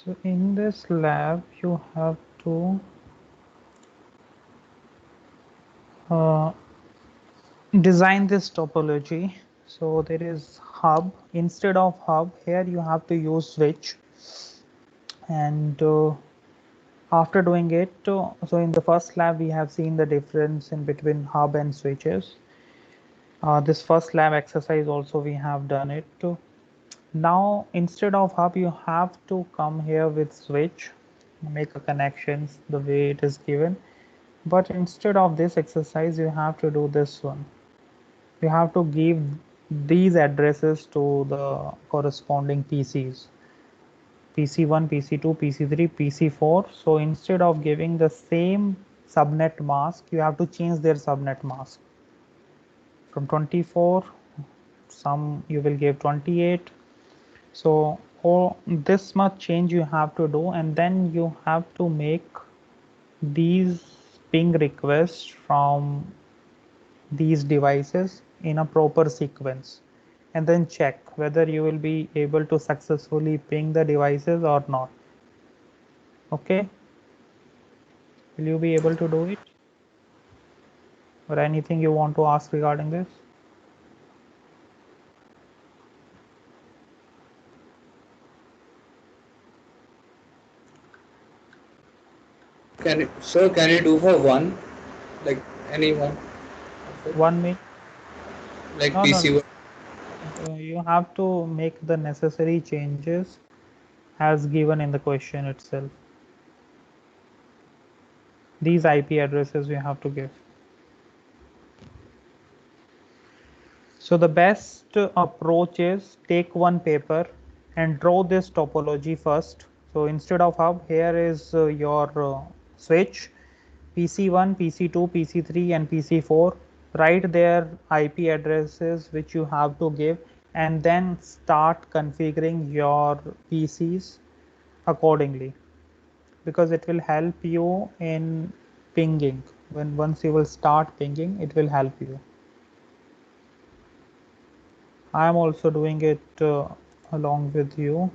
So in this lab, you have to uh, design this topology. So there is hub. Instead of hub, here you have to use switch. And after doing it, so in the first lab, we have seen the difference in between hub and switches. This first lab exercise also we have done it. Now instead of hub, you have to come here with switch, make a connections the way it is given. But instead of this exercise, you have to do this one. You have to give these addresses to the corresponding PCs. PC1, PC2, PC3, PC4. So instead of giving the same subnet mask, you have to change their subnet mask. From 24, some you will give 28. So this much change you have to do, and then you have to make these ping requests from these devices in a proper sequence, and then check whether you will be able to successfully ping the devices or not. Okay, will you be able to do it, or anything you want to ask regarding this? Can you do for one, like any one of it, 1 minute. like No, PC no, one? you have to make the necessary changes as given in the question itself. These IP addresses we have to give. So the best approach is take one paper and draw this topology first. So instead of hub, here is your switch, PC1, PC2, PC3 and PC4. Write their IP addresses which you have to give, and then start configuring your PCs accordingly, because it will help you in pinging. When once you will start pinging, it will help you. I am also doing it along with you.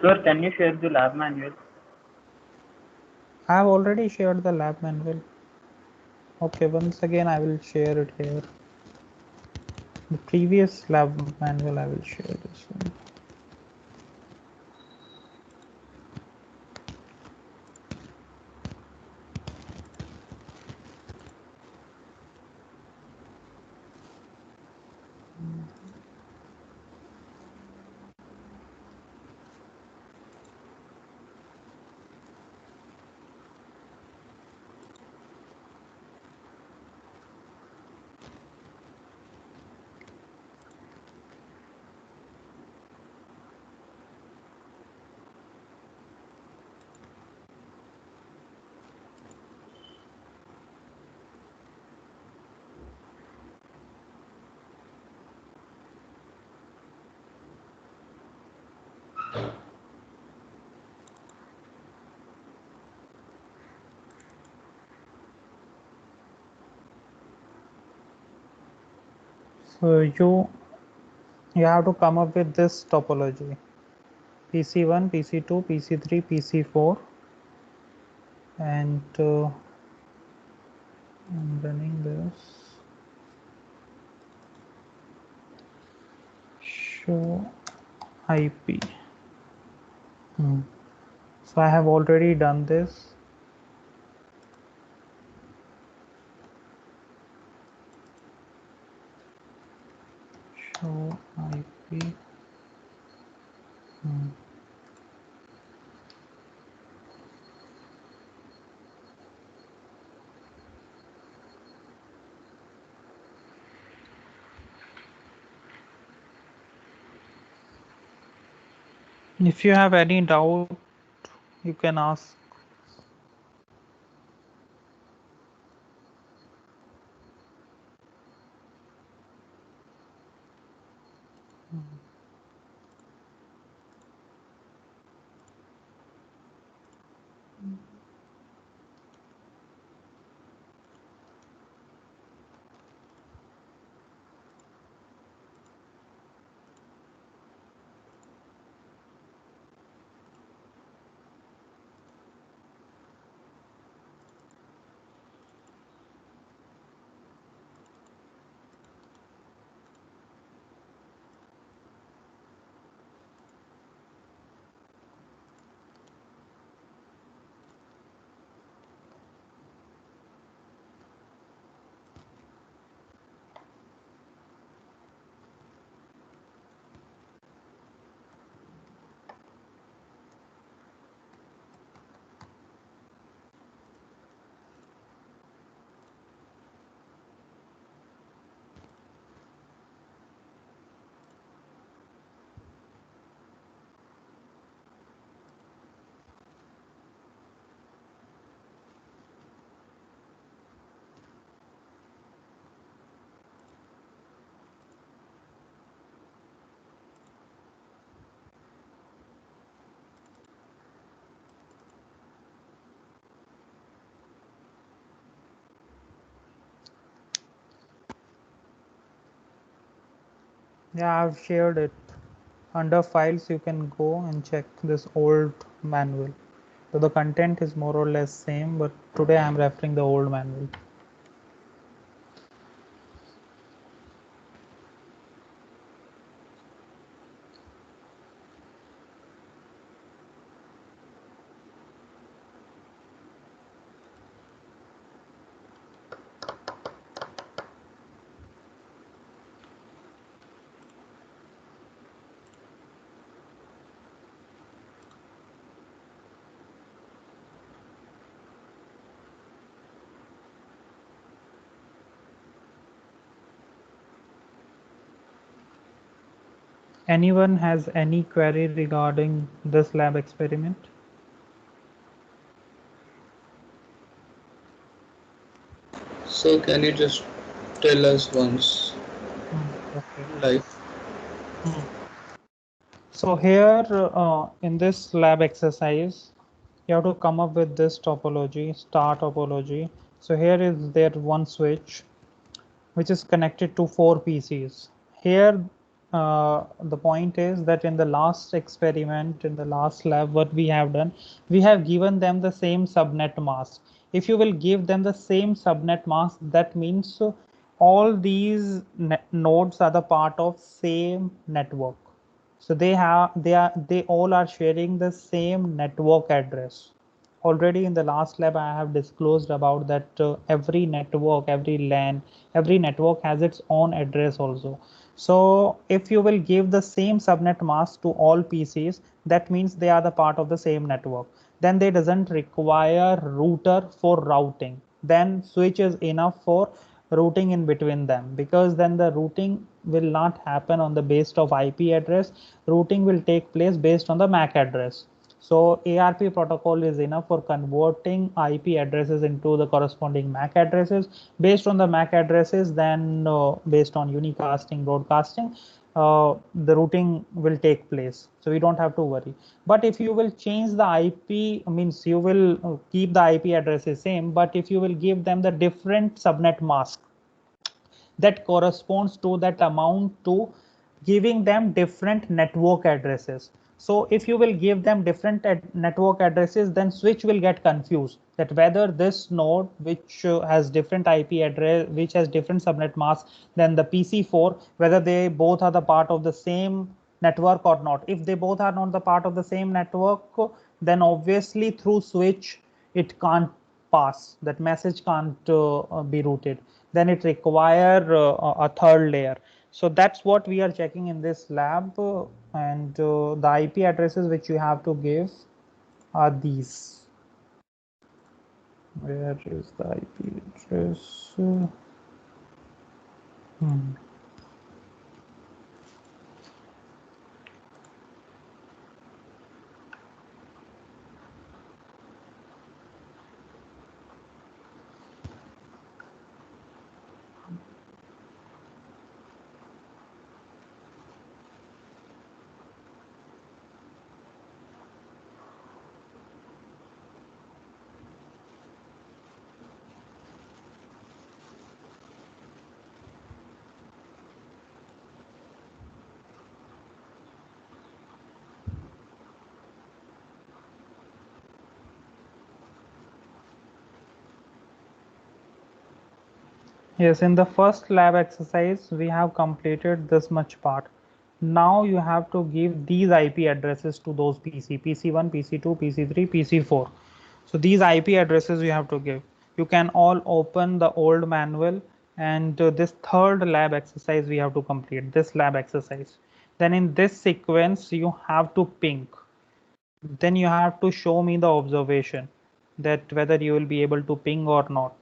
Sir, can you share the lab manual? I have already shared the lab manual. Okay, once again I will share it here. The previous lab manual I will share this one. So you have to come up with this topology: PC1, PC2, PC3, PC4, and I'm running this. Show IP. So I have already done this. Show IP. If you have any doubt, you can ask. Yeah, I've shared it. Under files, you can go and check this old manual. So the content is more or less same, but today I'm referring the old manual. Anyone has any query regarding this lab experiment? So can you just tell us once, Okay. like, So here in this lab exercise, you have to come up with this topology, star topology. So here is there one switch which is connected to 4 PCs. Here the point is that in the last experiment, in the last lab, what we have done, we have given them the same subnet mask. If you will give them the same subnet mask, that means all these nodes are the part of same network. So they all are sharing the same network address. Already in the last lab I have disclosed about that every network, every LAN, every network has its own address also. So if you will give the same subnet mask to all PCs, that means they are the part of the same network. Then they doesn't require router for routing. Then switch is enough for routing in between them, because then the routing will not happen on the base of IP address. Routing will take place based on the MAC address. So ARP protocol is enough for converting IP addresses into the corresponding MAC addresses. Based on the MAC addresses, then based on unicasting, broadcasting, the routing will take place. So we don't have to worry. But if you will change the IP, means you will keep the IP addresses same, but if you will give them the different subnet mask, that corresponds to that amount to giving them different network addresses. So if you will give them different network addresses, then switch will get confused that whether this node which has different IP address, which has different subnet mask than the PC4, whether they both are the part of the same network or not. If they both are not the part of the same network, then obviously through switch it can't pass, that message can't be routed. Then it require a third layer. So that's what we are checking in this lab, and the IP addresses which you have to give are these. Where is the IP address? Yes, in the first lab exercise, we have completed this much part. Now you have to give these IP addresses to those PC1, PC2, PC3, PC4. So these IP addresses you have to give. You can all open the old manual, and this third lab exercise we have to complete, this lab exercise. Then in this sequence, you have to ping. Then you have to show me the observation that whether you will be able to ping or not.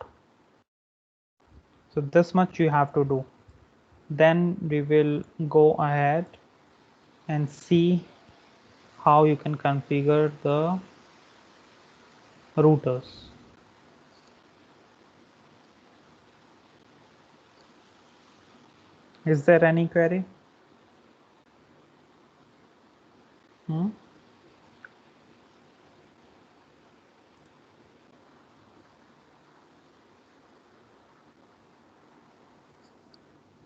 So this much you have to do. Then we will go ahead and see how you can configure the routers. Is there any query?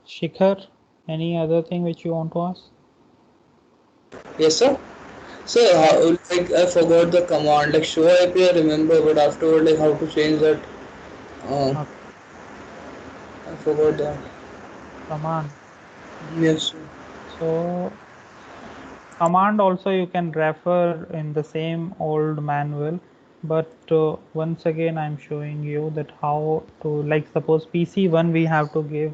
Shikhar? Any other thing which you want to ask? Yes, sir. So, like I forgot the command, like show IP I remember, but afterward, like how to change that, uh, Okay. I forgot that. Command. Yes, sir. So command also you can refer in the same old manual, but once again I'm showing you that how to, like suppose PC1 we have to give.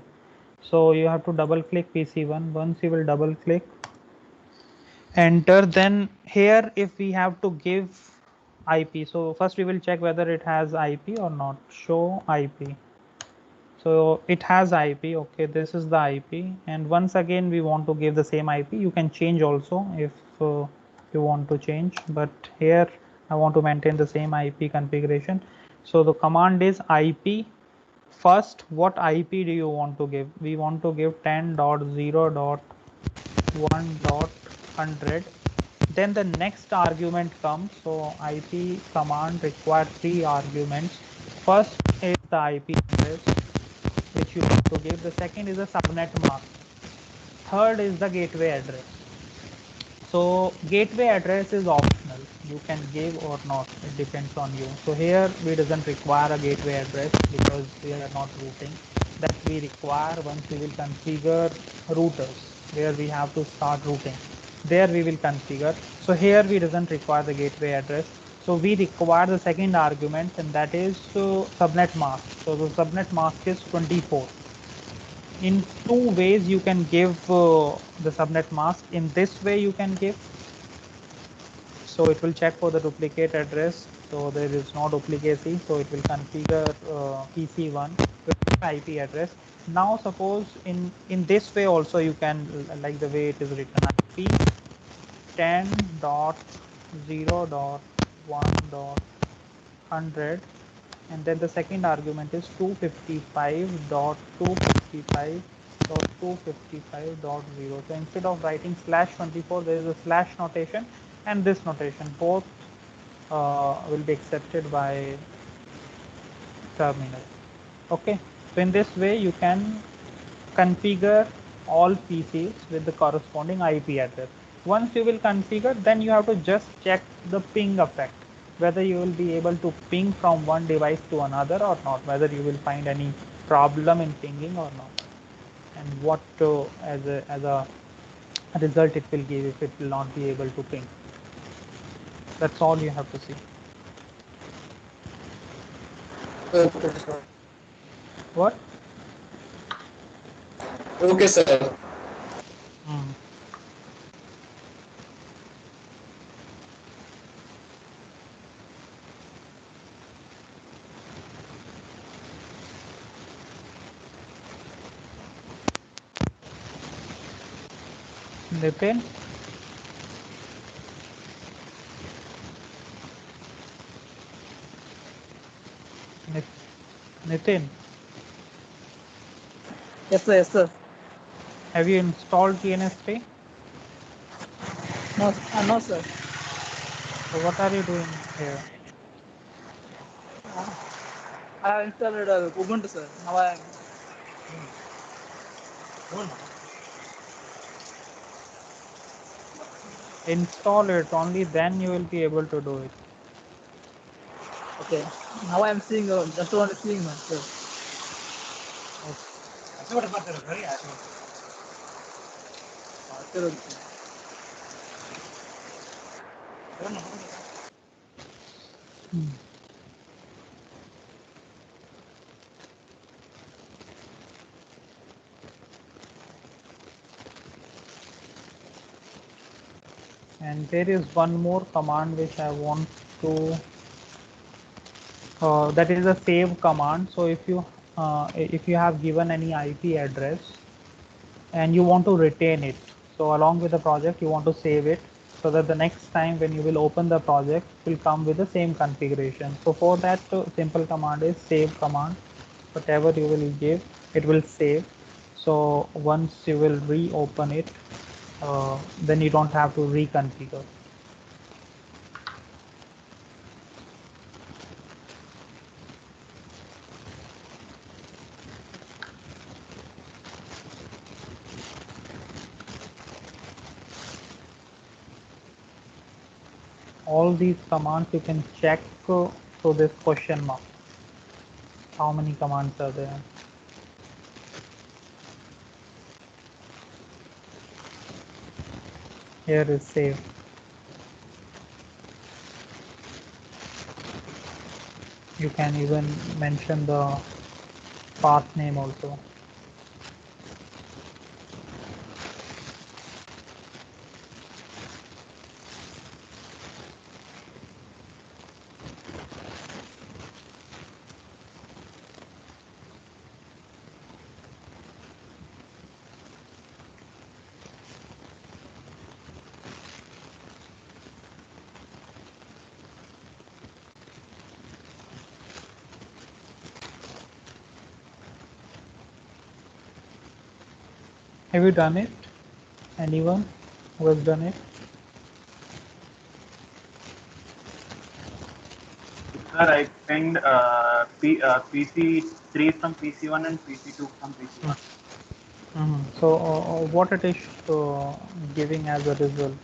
So you have to double click PC1. Once you will double click, enter, then here if we have to give IP, so first we will check whether it has IP or not. Show IP. So it has IP. Okay, this is the IP, and once again we want to give the same IP. You can change also if you want to change, but here I want to maintain the same IP configuration. So the command is IP. First, what IP do you want to give? We want to give 10.0.1.100. Then the next argument comes. So IP command requires 3 arguments. First is the IP address which you want to give. The second is a subnet mask. Third is the gateway address. So gateway address is optional. You can give or not. It depends on you. So here we doesn't require a gateway address because we are not routing. That we require once we will configure routers where we have to start routing. There we will configure. So here we doesn't require the gateway address. So we require the second argument, and that is subnet mask. So the subnet mask is 24. In two ways you can give the subnet mask. In this way you can give, so it will check for the duplicate address, so there is no duplicacy, so it will configure PC1 with IP address. Now suppose in this way also you can, like the way it is written, IP 10.0.1.100, and then the second argument is 255.255.255.0. So instead of writing /24, there is a slash notation, and this notation both will be accepted by terminal. Okay, so in this way you can configure all PCs with the corresponding IP address. Once you will configure, then you have to just check the ping effect, whether you will be able to ping from one device to another or not, whether you will find any problem in pinging or not, and what as a result it will give if it will not be able to ping. That's all you have to see. Okay, sir. What? Okay, sir. Mm. Nitin? Nitin, Yes, sir. Yes, sir. have you installed TNS3? No, no, sir. So what are you doing here? I have installed Ubuntu, sir. Now I am. Install it, only then you will be able to do it. Okay. Now I am seeing. Just want to seeing, man, sir. Sir, And there is one more command which I want to, that is a save command. So if you have given any IP address and you want to retain it, so along with the project you want to save it, so that the next time when you will open the project it will come with the same configuration. So for that simple command is save command. Whatever you will give, it will save. So once you will reopen it, then you don't have to reconfigure. all these commands you can check through this question mark. How many commands are there? Here is save. You can even mention the path name also. Have you done it? Anyone who has done it? Sir, I pinged PC3 from PC1 and PC2 from PC1. So what it is giving as a result?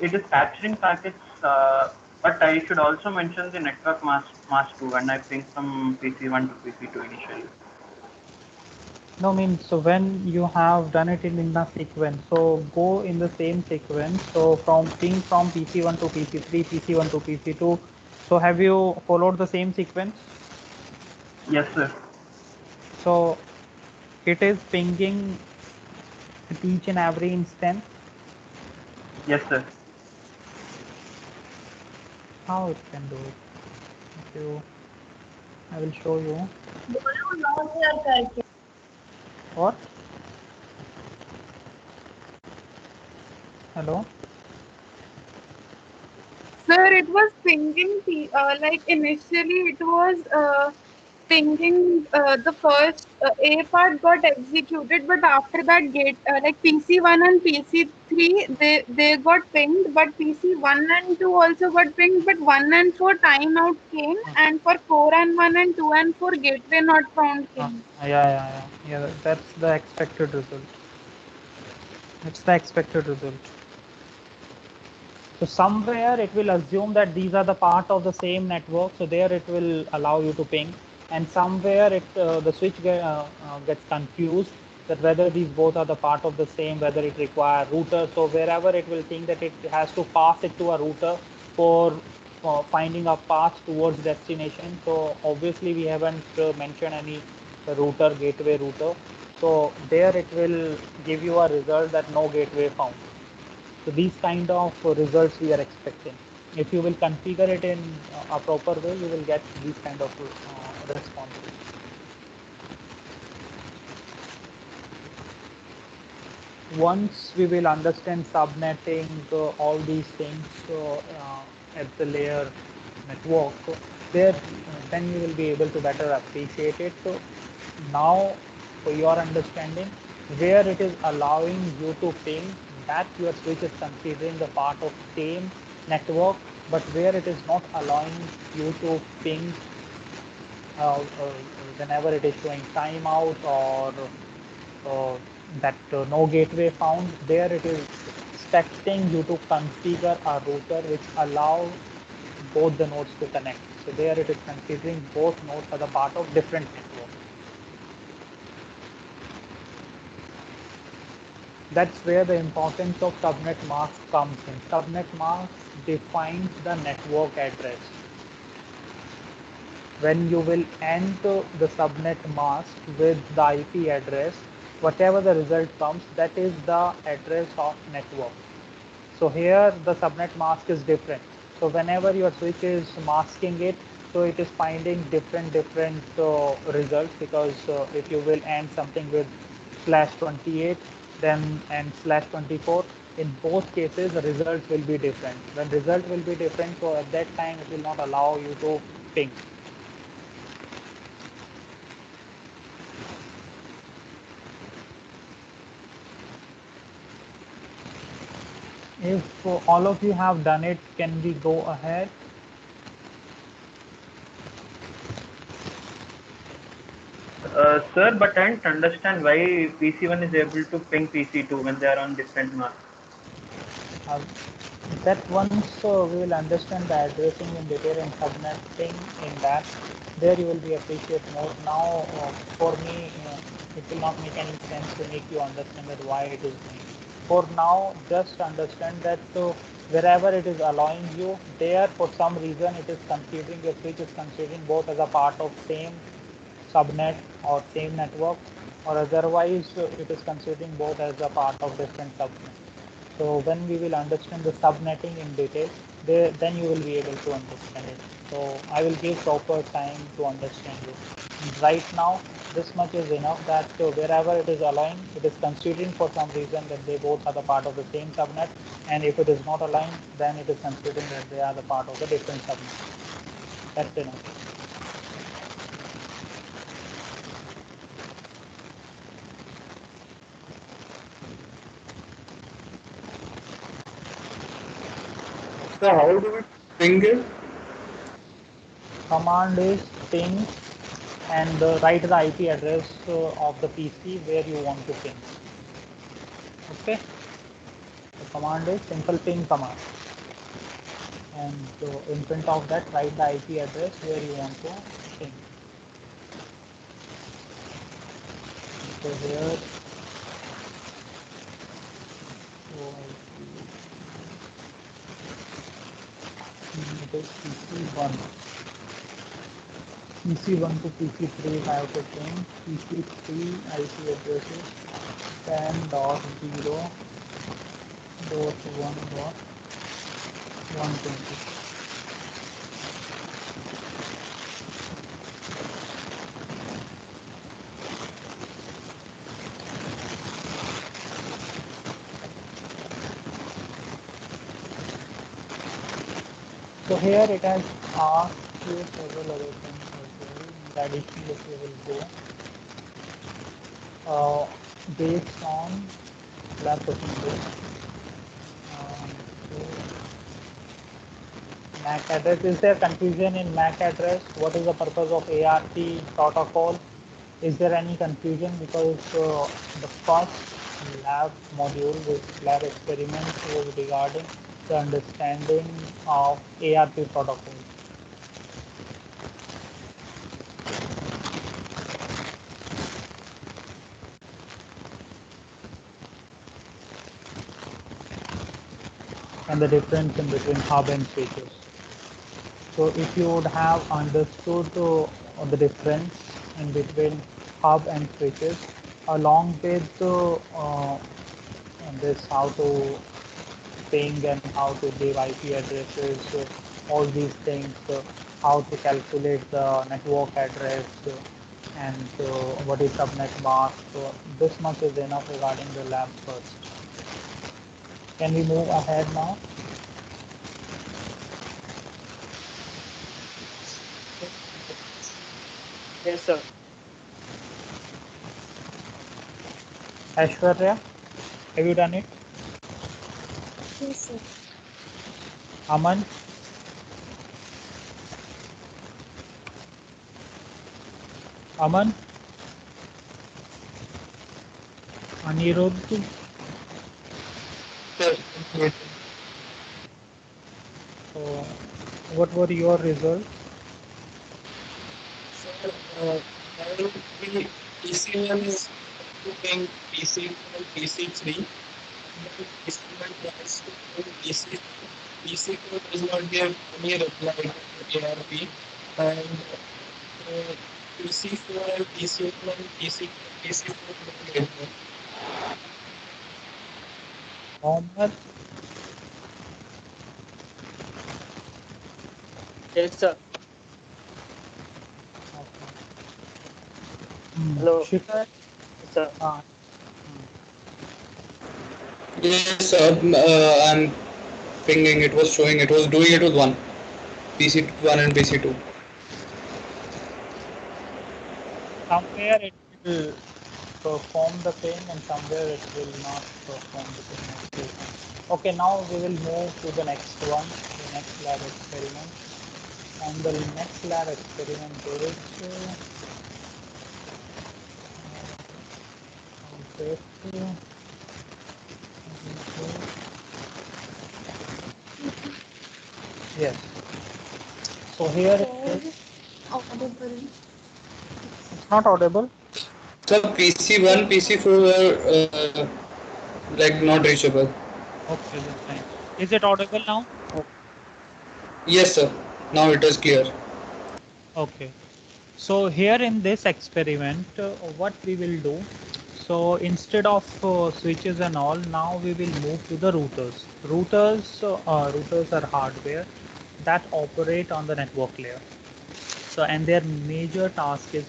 It is capturing packets, but I should also mention the network mask too, and I pinged from PC1 to PC2 initially. No, means so when you have done it in the sequence, so go in the same sequence. So from ping from PC1 to PC3, PC1 to PC2. So have you followed the same sequence? Yes, sir. So it is pinging at each and every instance. Yes, sir. How it can do it? If you, I will show you. What? Hello? Sir, it was pinging, like initially it was pinging the first A part got executed, but after that gate, like PC1 and PC3, they got pinged, but PC1 and 2 also got pinged, but 1 and 4 timeout came, and for 4 and 1 and 2 and 4 gateway not found came. Yeah. That's the expected result. It's the expected result. So somewhere it will assume that these are the part of the same network. So there it will allow you to ping, and somewhere the switch gets confused that whether these both are the part of the same, whether it require router. So wherever it will think that it has to pass it to a router for finding a path towards destination. So obviously we haven't mentioned any router, gateway router. So there it will give you a result that no gateway found. So these kind of results we are expecting. If you will configure it in a proper way, you will get these kind of responses. Once we will understand subnetting, all these things at the layer network, there then you will be able to better appreciate it. So now, for your understanding, where it is allowing you to ping, that your switch is considering the part of same network, but where it is not allowing you to ping whenever it is showing timeout or that no gateway found, there it is expecting you to configure a router which allow both the nodes to connect. So there it is considering both nodes are the part of different network. That's where the importance of subnet mask comes in. Subnet mask defines the network address. When you will enter the subnet mask with the IP address, whatever the result comes, that is the address of network. So here the subnet mask is different. So whenever your switch is masking it, so it is finding different results, because if you will end something with /28 then and /24, in both cases the results will be different. When result will be different, so at that time it will not allow you to ping. If all of you have done it, can we go ahead? Sir, but I don't understand why PC1 is able to ping PC2 when they are on different masks. Uh, that once we will understand the addressing in detail and subnetting in that, there you will be appreciate more. Now, for me, it will not make any sense to make you understand that why it is doing. For now, just understand that wherever it is allowing you, there for some reason it is considering your switch is considering both as a part of same subnet or same network, or otherwise it is considering both as a part of different subnet. So when we will understand the subnetting in detail, then you will be able to understand it. So I will give proper time to understand you. Right now, this much is enough that wherever it is aligned, it is considering for some reason that they both are the part of the same subnet, and if it is not aligned, then it is considering that they are the part of the different subnet. That's enough. So how do we ping it? Command is ping and write the IP address of the PC where you want to ping. Okay, the command is simple ping command, and in front of that write the IP address where you want to ping. So here, so it is PC1. PC1 to PC3 I have to ping. PC3 IP address is 10.0.1.120. So here it has asked you several other things as well. In addition, that we will go based on lab procedure. So MAC address, is there confusion in MAC address? What is the purpose of ARP protocol? Is there any confusion? Because the first lab module, this lab experiment was regarding the understanding of ARP protocol. And the difference in between hub and switches. So if you would have understood the difference in between hub and switches, along with this how to ping and how to give IP addresses, all these things, how to calculate the network address, and what is subnet mask. So this much is enough regarding the lab first. Can we move ahead now? Yes, sir. Aishwarya, have you done it? Yes, sir. Aman, Aman, Anirudh. So, what were your results? So currently PC1 is ping PC2 and PC3. Then PC1 tries to ping PC2. PC2 does not give any reply to ARP, and PC4 and PC1 and PC4 don't get that. Mohammed, Yes, sir. Hello. Shikhar, Yes, sir. Yes, I'm pinging. It was showing. It was doing it with one PC1 and PC2. somewhere it will perform the same and somewhere it will not perform the same. Okay, now we will move to the next one, the next lab experiment. And the next lab experiment is this, Yes. So here Audible. it's not audible. So PC1, PC4 were like not reachable. Okay, that's fine. Is it audible now? Yes, sir. Now it is clear. Okay. So here in this experiment, what we will do, so instead of switches and all, now we will move to the routers. Routers are hardware that operate on the network layer. So and their main task is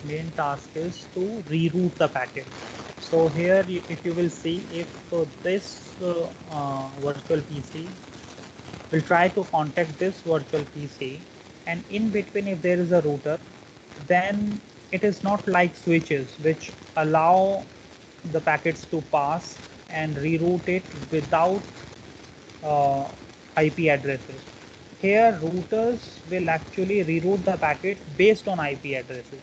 to reroute the packet. So here, if you will see, if this virtual PC will try to contact this virtual PC, and in between if there is a router, then it is not like switches which allow the packets to pass and reroute it without uh, IP addresses. Here routers will actually reroute the packet based on IP addresses.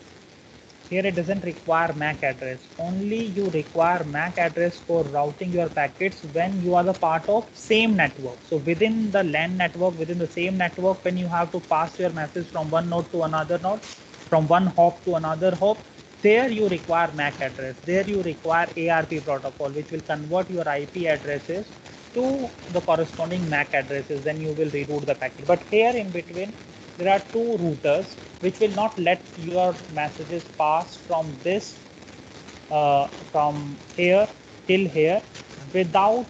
Here it doesn't require MAC address. Only you require MAC address for routing your packets when you are the part of same network. So within the LAN network, within the same network, when you have to pass your message from one node to another node, from one hop to another hop, there you require MAC address. There you require ARP protocol, which will convert your IP addresses to the corresponding MAC addresses. Then you will reroute the packet. But here in between, there are two routers which will not let your messages pass from this from here till here without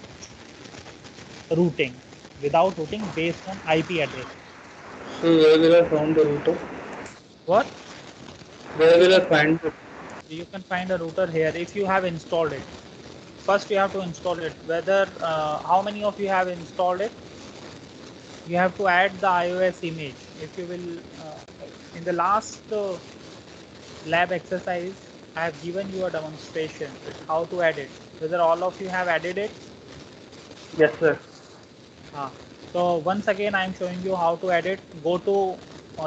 routing based on IP address. So where will I find the router? What? Where You will I can find the find a router here if you have installed it. First you have to install it. Whether how many of you have installed it? You have to add the iOS image. If you will in the last lab exercise, I have given you a demonstration how to add it. Whether all of you have added it? Yes, sir. So once again, I am showing you how to add it. Go to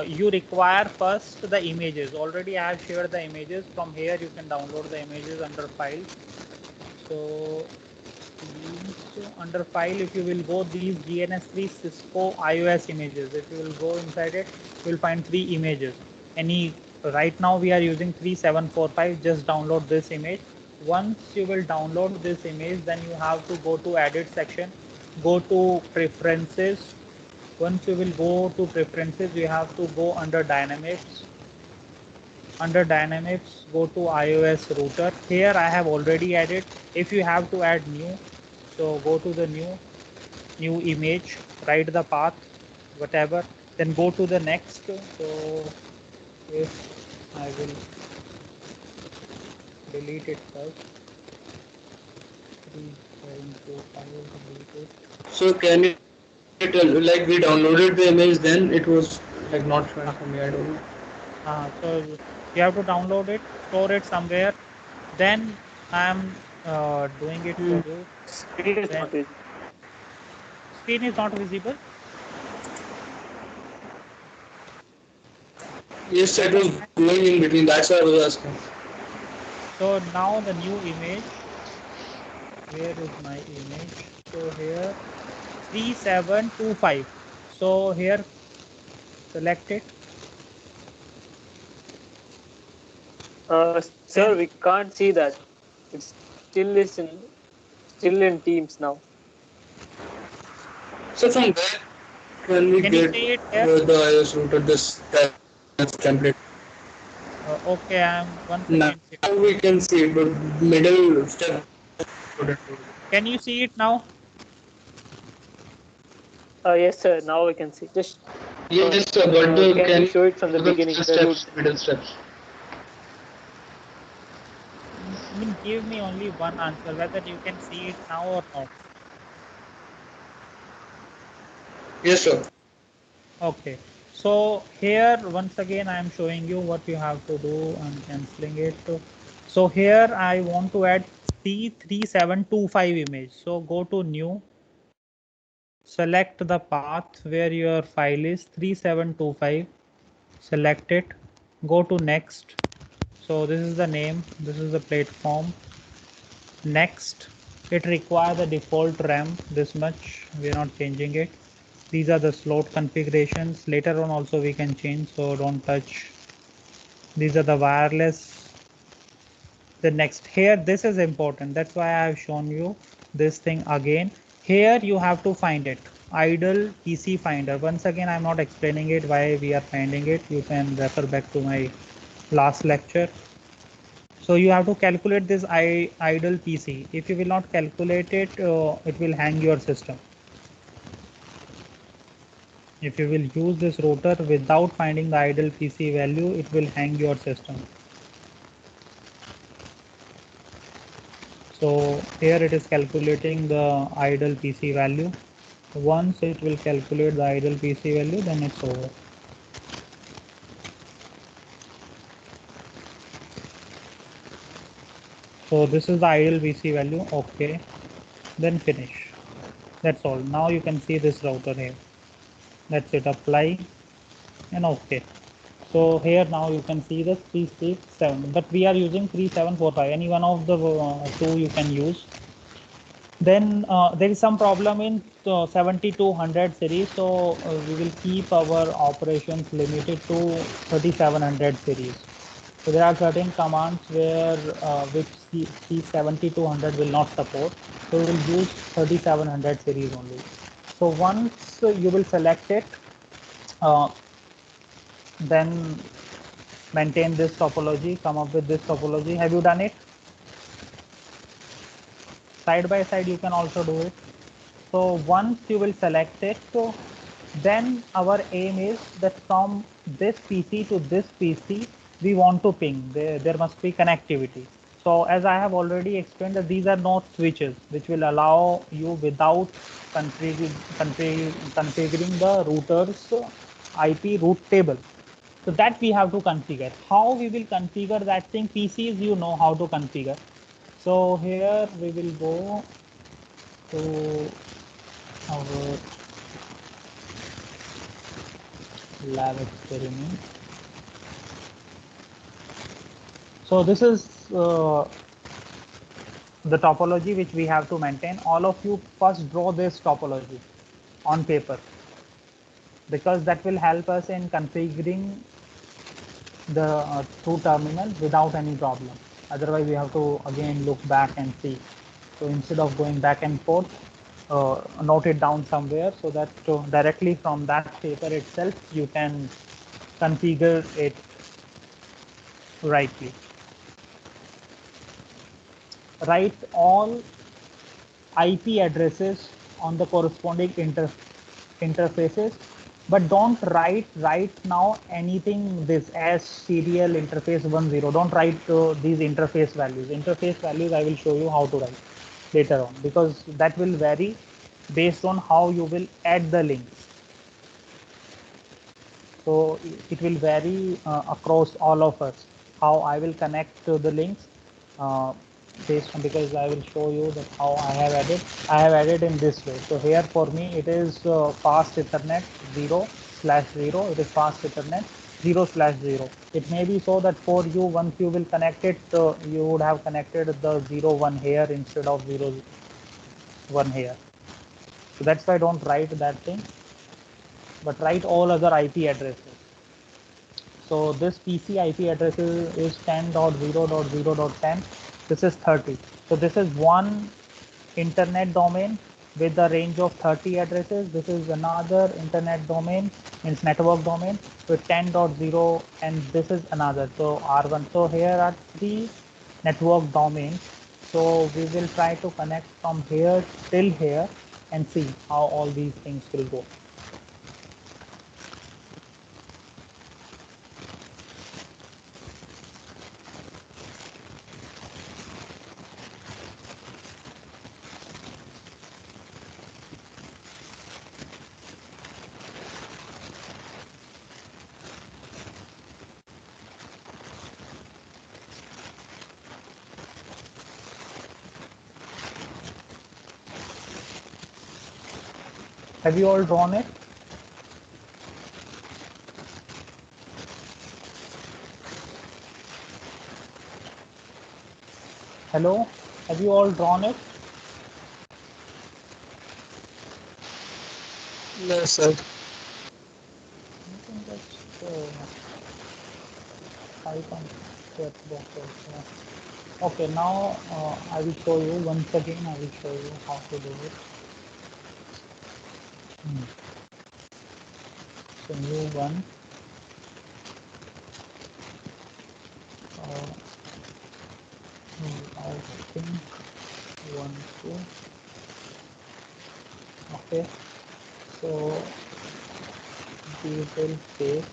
you require first the images. Already I have shared the images. From here you can download the images under files. So under file, if you will go these GNS3 Cisco iOS images, if you will go inside it, you will find 3 images. Right now we are using 3745. Just download this image. Once you will download this image, then you have to go to edit section, go to preferences. Once you will go to preferences, you have to go under dynamics. Under dynamics, go to iOS router. Here I have already added. If you have to add new, so go to the new image, write the path, whatever, then go to the next. So if I will delete it first, 3745, delete it. So can you tell, like we downloaded the image, then it was like not showing for me. I don't know. So you have to download it, store it somewhere. Then I am doing it for you. Screen is Then not visible. screen is not visible. Yes, it was going in between. That's why I was asking. So now the new image. Where is my image? So here 3725. So here select it. Sir, Then we can't see that. It's still in Teams now. So from where can we can you get see it here? the iOS router this template? Okay, I'm once Now again. we can see it, but middle step. Can you see it now? Yes, sir. Now we can see. Just Yes, sir, but can you show it from the the beginning? middle The root. steps, middle steps. I mean, give me only one answer, whether you can see it now or not. Yes, sir. Okay. So here once again I am showing you what you have to do. I'm cancelling it. So here I want to add C3725 image. So go to new. Select the path where your file is 3725. Select it. Go to next. So this is the name. This is the platform. Next. It requires the default RAM this much. We are not changing it. These are the slot configurations. Later on also we can change, so don't touch. These are the wireless. The next here, this is important. That's why I have shown you this thing again. Here you have to find it. Idle PC finder. Once again, I'm not explaining it why we are finding it. You can refer back to my last lecture. So you have to calculate this idle PC. If you will not calculate it, it will hang your system. If you will use this router without finding the idle PC value, it will hang your system. So here it is calculating the idle PC value. Once it will calculate the idle PC value, then it's over. So this is the idle PC value. Okay, then finish. That's all. Now you can see this router here. That's it. Apply and okay. So here now you can see the 367, but we are using 3745. Any one of the two you can use. Then there is some problem in 7200 series, so we will keep our operations limited to 3700 series. So there are certain commands where which C7200 will not support, so we will use 3700 series only. So once you will select it, uh, then maintain this topology, come up with this topology. Have you done it? Side by side you can also do it. So once you will select it, so then our aim is that from this PC to this PC we want to ping. There must be connectivity. So as I have already explained that these are not switches which will allow you without configuring the router's IP route table. So that we have to configure. How we will configure that thing? PCs you know how to configure. So here we will go to our lab experiment. So this is the topology which we have to maintain. All of you first draw this topology on paper, because that will help us in configuring the two terminal without any problem. Otherwise we have to again look back and see. So instead of going back and forth, note it down somewhere so that directly from that paper itself you can configure it rightly. Write all IP addresses on the corresponding interfaces, but don't write right now anything this as serial interface 10. Don't write these interface values. Interface values I will show you how to write later on, because that will vary based on how you will add the links. So it will vary across all of us how I will connect to the links based on, because I will show you that how I have added. I have added in this way. So here for me it is fast Ethernet 0/0. It is fast Ethernet 0/0. It may be so that for you, once you will connect it, you would have connected the 0/1 here instead of 0/1 here. So that's why don't write that thing, but write all other IP addresses. So this PC IP address is 10.0.0.10. This is 30. So this is one internet domain with a range of 30 addresses. This is another internet domain, means network domain with 10.0, and this is another. So R1. So here are three network domains. So we will try to connect from here till here and see how all these things will go. Have you all drawn it? Hello? Have you all drawn it? No, sir. I think that's 5.6 also. Okay, now I will show you once again. I will show you how to do it. So new one. I think 1 2. Okay, so we will take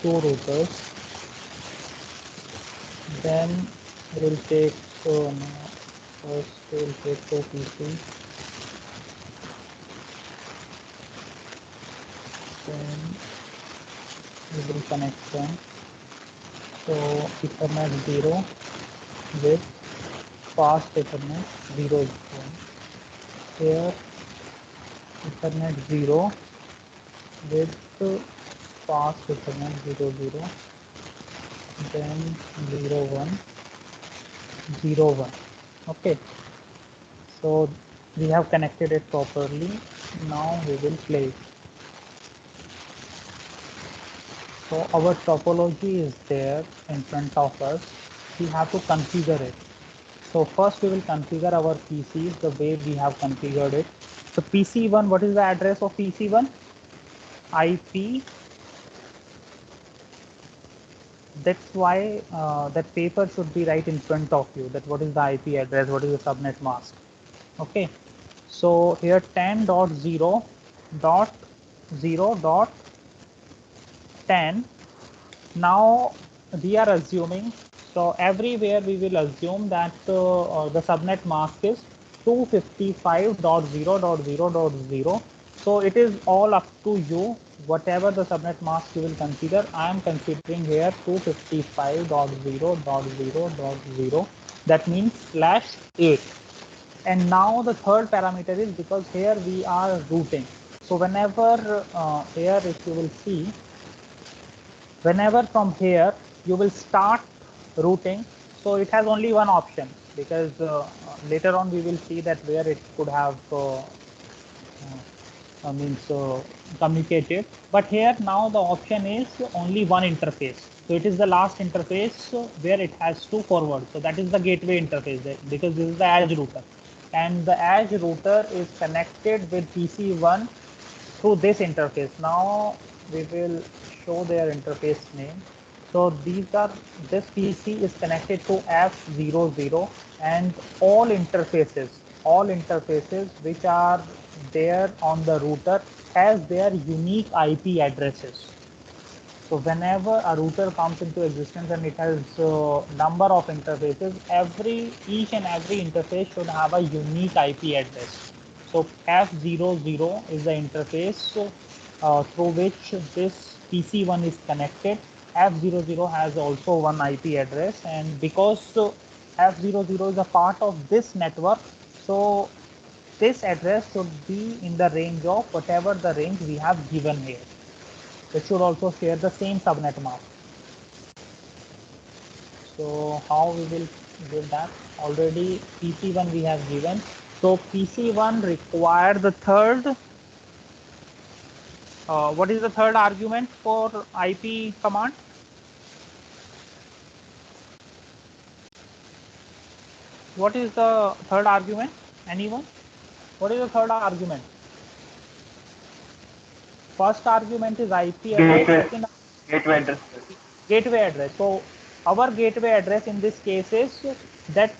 2 routers. Then we'll take first we'll take 2 PC. Then we will connect them. So Ethernet 0 with fast Ethernet 0 is 1. Here Ethernet 0 with fast Ethernet 0 0. Then 0 1 0 1. Okay, so we have connected it properly. Now we will play it. So our topology is there in front of us. We have to configure it. So first we will configure our PCs the way we have configured it. So PC1, what is the address of PC1? IP. That's why that paper should be right in front of you, that what is the IP address, what is the subnet mask. Okay, so here 10.0.0.10. Now we are assuming, so everywhere we will assume that the subnet mask is 255.0.0.0. So it is all up to you, whatever the subnet mask you will consider. I am considering here 255.0.0.0. that means /8. And now the third parameter is, because here we are routing. So whenever here, if you will see, whenever from here you will start routing, so it has only one option, because later on we will see that where it could have means communicated. But here now the option is only one interface. So it is the last interface where it has to forward. So that is the gateway interface, because this is the edge router, and the edge router is connected with PC1 through this interface. Now we will show their interface name. So these are, this PC is connected to F00, and all interfaces which are there on the router has their unique IP addresses. So whenever a router comes into existence and it has number of interfaces, each and every interface should have a unique IP address. So F00 is the interface through which this PC1 is connected. F00 has also one IP address, and because F00 is a part of this network, so this address should be in the range of whatever the range we have given here. It should also share the same subnet mask. So how we will give that? Already PC1 we have given. So PC1 require the third. What is the third argument for IP command? What is the third argument? Anyone? What is the third argument? First argument is IP address. Second, gateway address. gateway address. So our gateway address in this case is that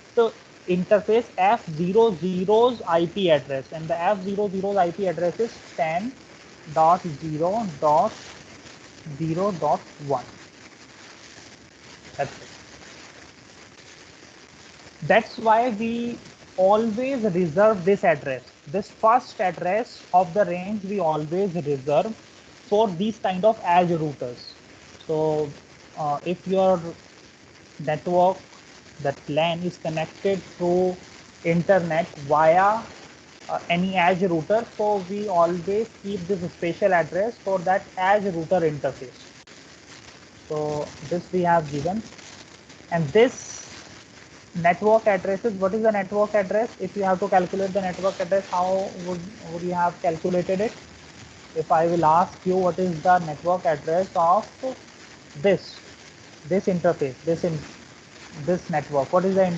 interface F00's IP address, and the F00's IP address is 10.0.0.1. That's it. That's why we always reserve this address. This first address of the range we always reserve for these kind of edge routers. So if your network, that LAN is connected through internet via any edge router, so we always keep this special address for that edge router interface. So this we have given, and this network addresses. What is the network address? If you have to calculate the network address, how would you have calculated it? If I will ask you what is the network address of this interface, this network, what is the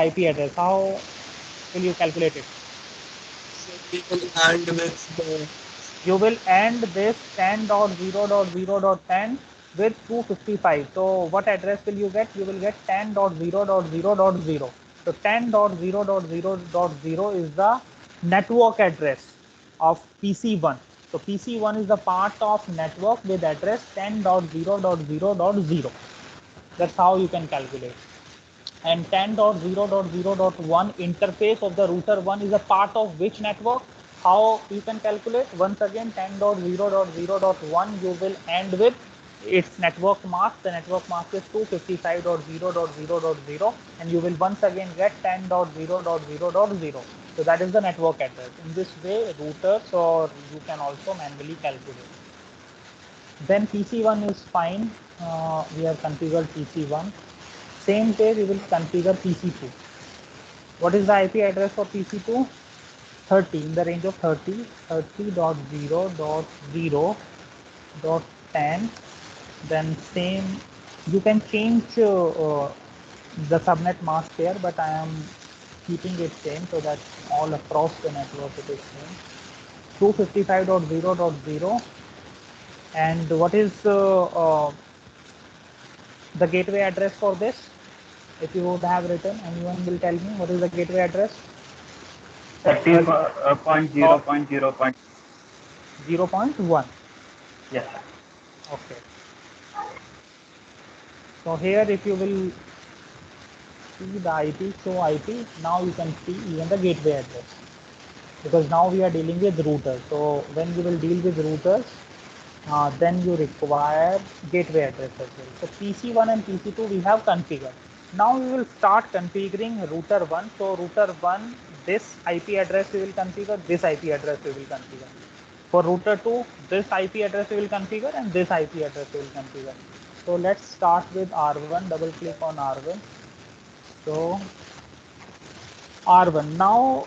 IP address? How will you calculate it? So we will end with the You will end this 10.0.0.10 with 255. So what address will you get? You will get 10.0.0.0. So 10.0.0.0 is the network address of PC1. So PC1 is the part of network with address 10.0.0.0. That's how you can calculate. And 10.0.0.1 interface of the router 1 is a part of which network? How you can calculate? Once again, 10.0.0.1 you will end with its network mask. The network mask is 255.0.0.0, and you will once again get 10.0.0.0. So that is the network address. In this way, routers, or you can also manually calculate. Then PC1 is fine. We have configured PC1. Same way we will configure PC2. What is the IP address for PC2? 30, in the range of 30, 30.0.0.10. Then same, you can change the subnet mask here, but I am keeping it same so that all across the network it is same. 255.0.0. And what is the gateway address for this? If you would have written, anyone will tell me what is the gateway address? 30.0.0. 0.1. Yes, sir. Okay. So here, if you will see the IP, show IP, now you can see even the gateway address, because now we are dealing with routers. So when you will deal with routers, then you require gateway address as well. So PC1 and PC2 we have configured. Now we will start configuring router 1. So router 1, this IP address we will configure, this IP address we will configure. For router 2, this IP address we will configure, and this IP address we will configure. So let's start with R1, double click on R1. So R1. Now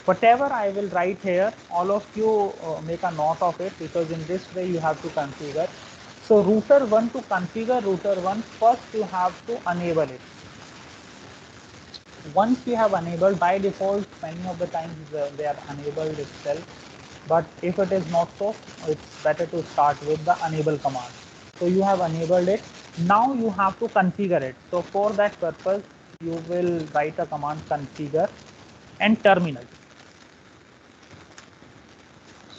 whatever I will write here, all of you make a note of it, because in this way you have to configure. So router 1, to configure router 1, first you have to enable it. Once you have enabled, by default many of the times they are enabled itself, but if it is not so, it's better to start with the enable command. So you have enabled it. Now you have to configure it. So for that purpose you will write a command configure and terminal.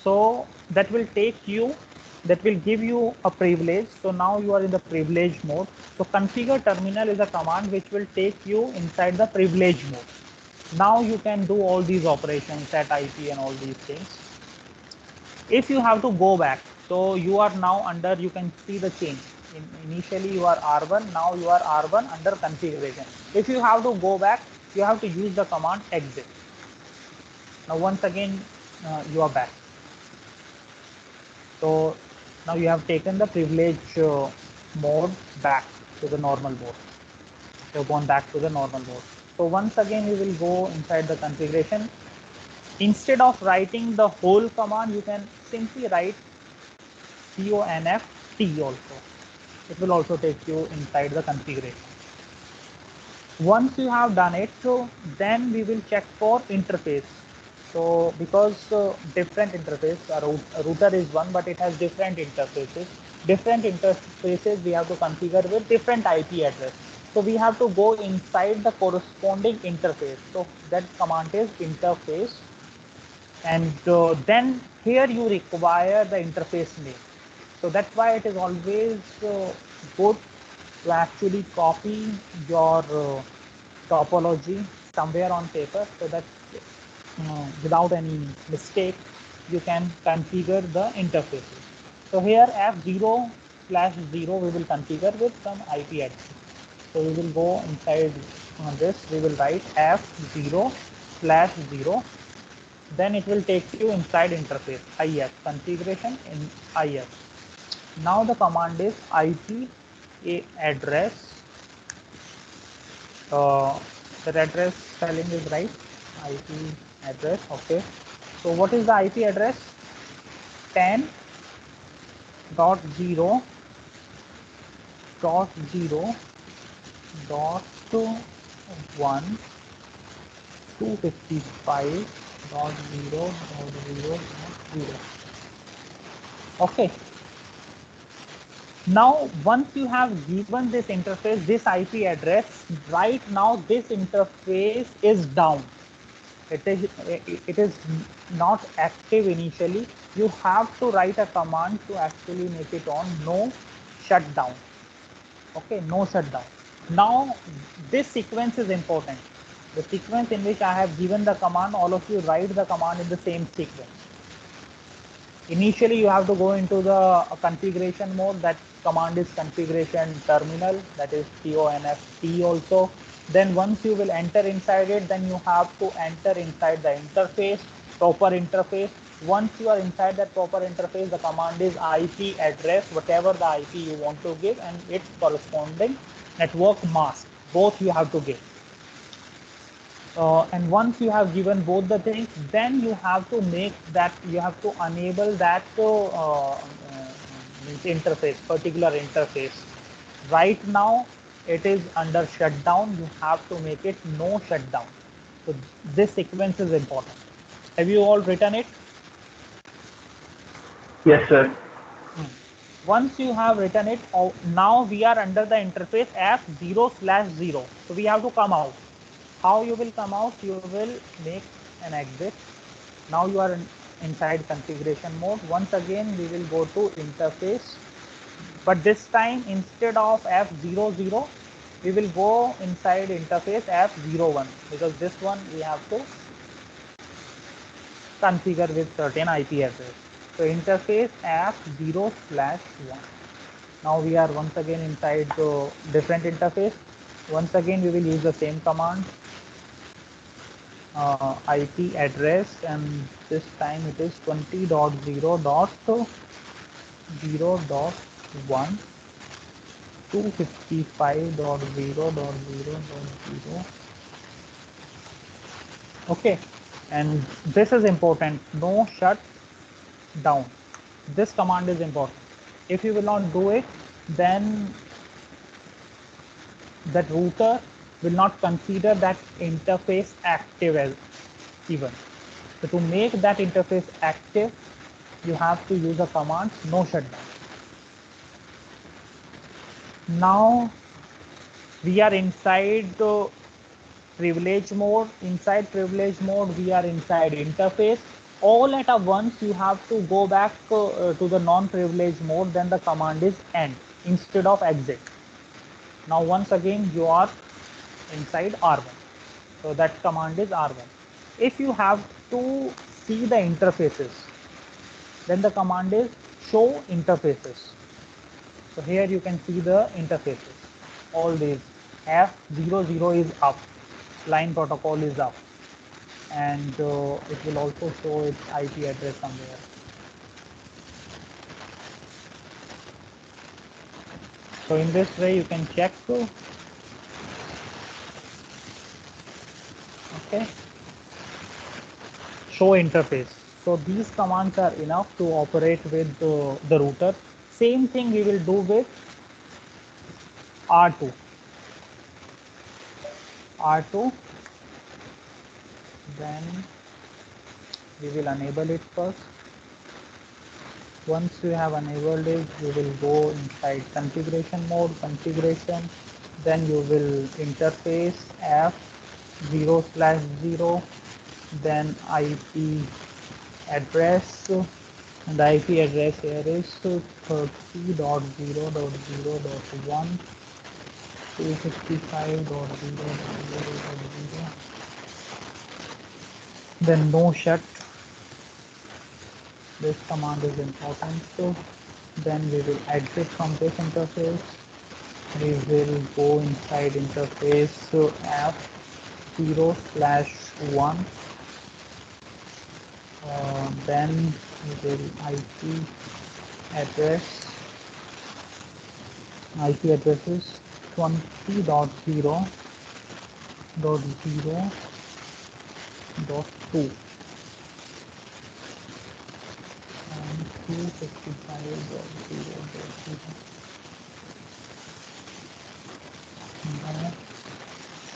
So that will give you a privilege. So now you are in the privilege mode. So configure terminal is a command which will take you inside the privilege mode. Now you can do all these operations, set IP and all these things. If you have to go back, so you are now under, you can see the change. Initially you are R1, now you are R1 under configuration. If you have to go back, you have to use the command exit. Now once again you are back. So now you have taken the privilege mode back to the normal mode. You have gone back to the normal mode. So once again you will go inside the configuration. Instead of writing the whole command, you can simply write conft also. It will also take you inside the configuration. Once you have done it, so then we will check for interface. So because different interface, a router is one, but it has different interfaces. Different interfaces we have to configure with different IP address. So we have to go inside the corresponding interface. So that command is interface, and then here you require the interface name. So that's why it is always good to actually copy your topology somewhere on paper, so that without any mistake you can configure the interfaces. So here F0/0 we will configure with some IP address. So we will go inside this, we will write F0/0, then it will take you inside interface IF configuration in IF. Now the command is IP address That address spelling is right. IP address. Okay. So what is the IP address? 10.0.0.1 255.0.0.0. Okay. Now, once you have given this interface, this IP address, right now this interface is down. It is not active initially. You have to write a command to actually make it on. No shutdown. Okay, no shutdown. Now, this sequence is important. The sequence in which I have given the command, all of you write the command in the same sequence. Initially, you have to go into the configuration mode. That command is configuration terminal, that is CONFT also. Then once you will enter inside it, then you have to enter inside the interface, proper interface. Once you are inside that proper interface, the command is IP address, whatever the IP you want to give, and its corresponding network mask. Both you have to give. And once you have given both the things, then you have to make that, you have to enable that interface, particular interface. Right now it is under shutdown. You have to make it no shutdown. So this sequence is important. Have you all written it? Yes, sir. Once you have written it, now we are under the interface F0/0. So we have to come out. How you will come out? You will make an exit. Now you are inside configuration mode. Once again, we will go to interface. But this time, instead of F00, we will go inside interface F01, because this one we have to configure with certain IP address. So interface F0/1. Now we are once again inside the different interface. Once again, we will use the same command. IP address, and this time it is 20.0.0.1 255.0.0.0. Okay, and this is important. No shut down. This command is important. If you will not do it, then that router will not consider that interface active as even. So to make that interface active, you have to use a command no shutdown. Now we are inside the privilege mode. Inside privilege mode, we are inside interface. All at a once, you have to go back to the non-privilege mode. Then the command is end instead of exit. Now once again, you are inside R1. So that command is R1. If you have to see the interfaces, then the command is show interfaces. So here you can see the interfaces. All these F00 is up, line protocol is up, and it will also show its IP address somewhere. So in this way you can check. Okay, show interface. So these commands are enough to operate with the router. Same thing we will do with R2. R2, then we will enable it first. Once you have enabled it, you will go inside configuration mode, configuration, then you will interface F0/0, then IP address, and the IP address here is 30.0.0.1 255.0.0.0. Then no shut. This command is important. So then we will exit from this interface. We will go inside interface F0/1. Then we will IP addresses 20.0 dot 0 dot 2 and 255 dot 0 dot 0. No,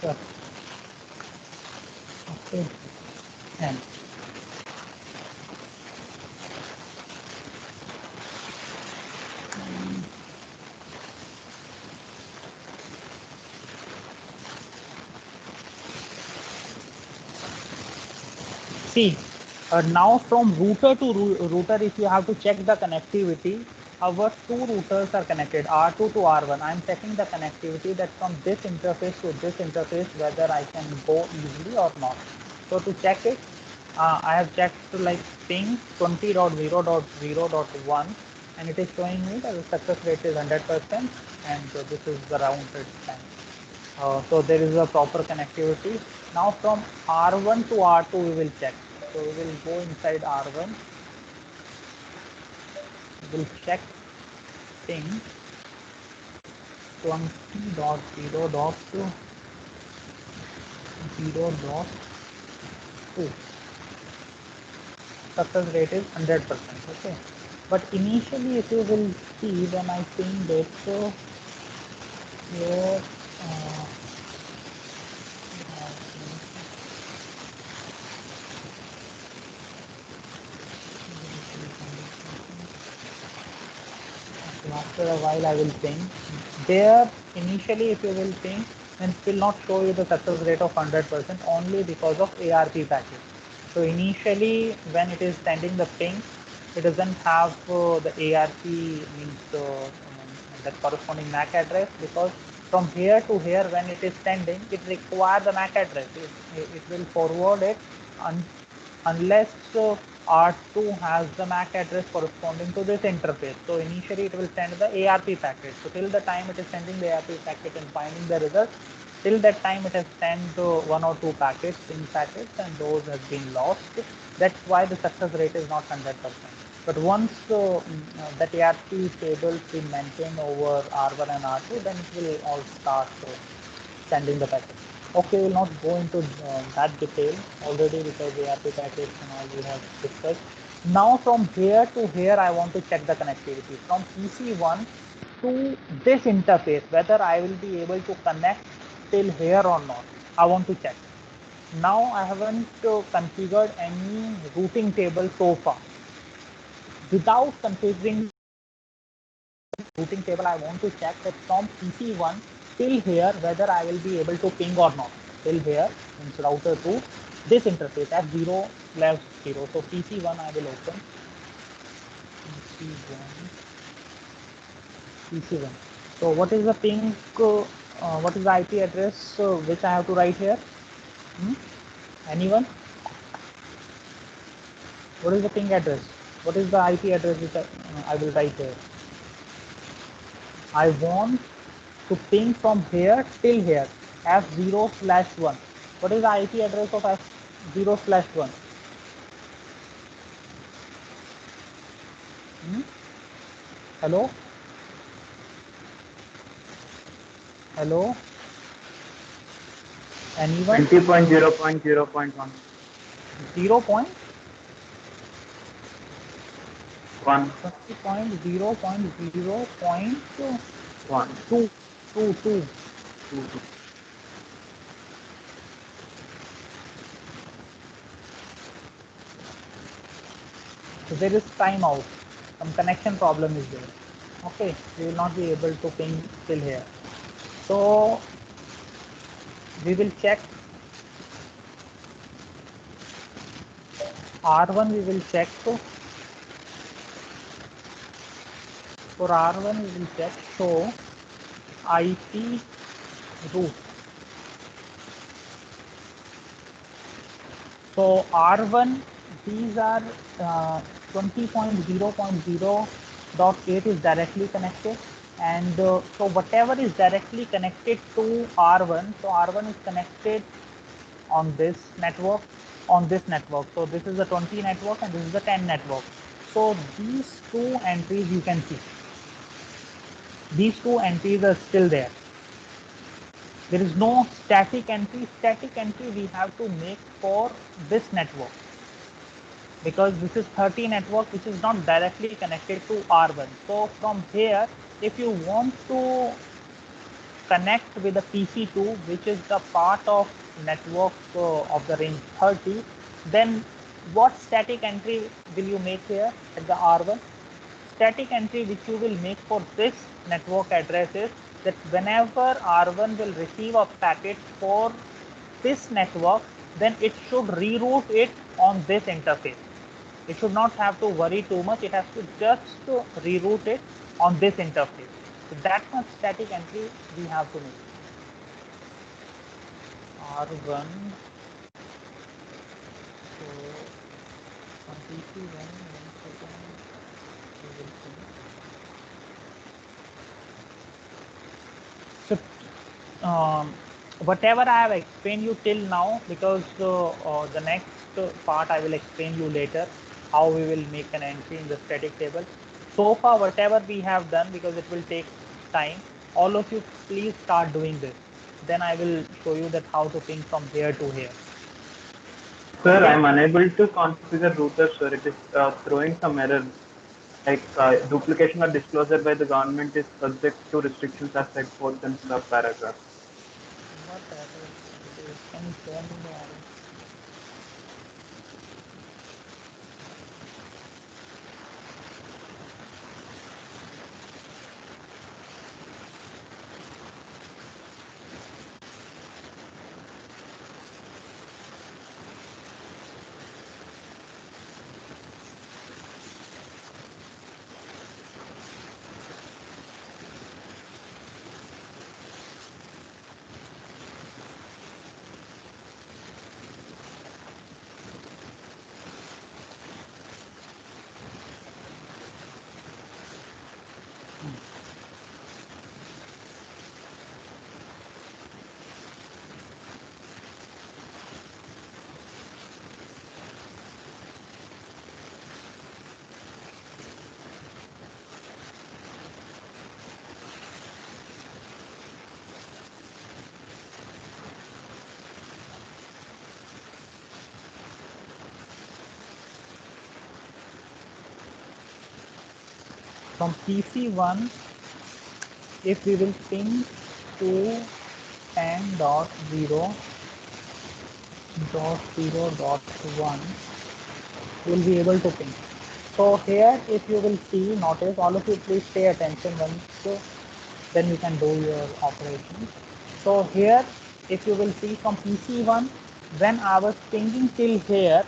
sure. Okay, and see, now from router to router, if you have to check the connectivity, our two routers are connected, R2 to R1. I'm checking the connectivity that from this interface to this interface, whether I can go easily or not. So to check it, I have checked to like ping 20.0.0.1 and it is showing me that the success rate is 100% and this is the round trip time. So there is a proper connectivity. Now from R1 to R2 we will check. So we will go inside R1. We will check ping 20.0.0.2. Success rate is 100%. Okay. But initially, if you will see when I ping this, so here. After a while I will ping. There initially if you will ping, then it will not show you the success rate of 100% only because of ARP packet. So initially when it is sending the ping, it doesn't have the ARP means that corresponding MAC address, because from here to here when it is sending, it requires the MAC address. It will forward it unless R2 has the MAC address corresponding to this interface. So initially it will send the ARP packet. So till the time it is sending the ARP packet and finding the result, till that time it has sent one or two packets, ping packets, and those have been lost. That's why the success rate is not 100%. But once that ARP table is been maintained over R1 and R2, then it will all start sending the packet. Okay, we will not go into that detail already because the ARP packets and all we have discussed. Now from here to here, I want to check the connectivity. From PC1 to this interface, whether I will be able to connect till here or not. I want to check. Now I haven't configured any routing table so far. Without configuring routing table, I want to check that from PC1 till here whether I will be able to ping or not. Till here means router to this interface at 0 left 0. So PC1 I will open. PC1. So what is the ping? What is the IP address which I have to write here? Anyone? What is the ping address? What is the IP address which I will write here? I want to ping from here till here, F0/1. What is the IP address of F0/1? Hello? Hello? Anyone? 20.0.0.1. 0 point? 1. 20.0.0.2. So there is timeout. Some connection problem is there. Okay, we will not be able to ping till here. So we will check R1. We will check for R1. We will check show IP route. So R1, these are 20.0.0.8 is directly connected, and so whatever is directly connected to R1, so R1 is connected on this network, So this is the 20 network and this is the 10 network. So these two entries you can see. These two entries are still there. There is no static entry. Static entry we have to make for this network, because this is 30 network which is not directly connected to R1. So from here, if you want to connect with the PC2, which is the part of network of the range 30, then what static entry will you make here at the R1? Static entry which you will make for this network address is that whenever R1 will receive a packet for this network, then it should reroute it on this interface. It should not have to worry too much. It has to just reroute it on this interface. So that much static entry we have to make. R1. So on PC1, we will see. So whatever I have explained you till now, because the next part I will explain you later how we will make an entry in the static table. So far whatever we have done, because it will take time, all of you please start doing this. Then I will show you that how to ping from here to here. Sir, Okay. I'm unable to configure router, sir. It is throwing some error. Like duplication or disclosure by the government is subject to restrictions as set forth in subparagraph. What error it is? Can you show me the error? From PC1, if we will ping to 10.0.0.1, you will be able to ping. So here, if you will see, notice, all of you please pay attention once, then you can do your operation. So here, if you will see from PC1, when I was pinging till here,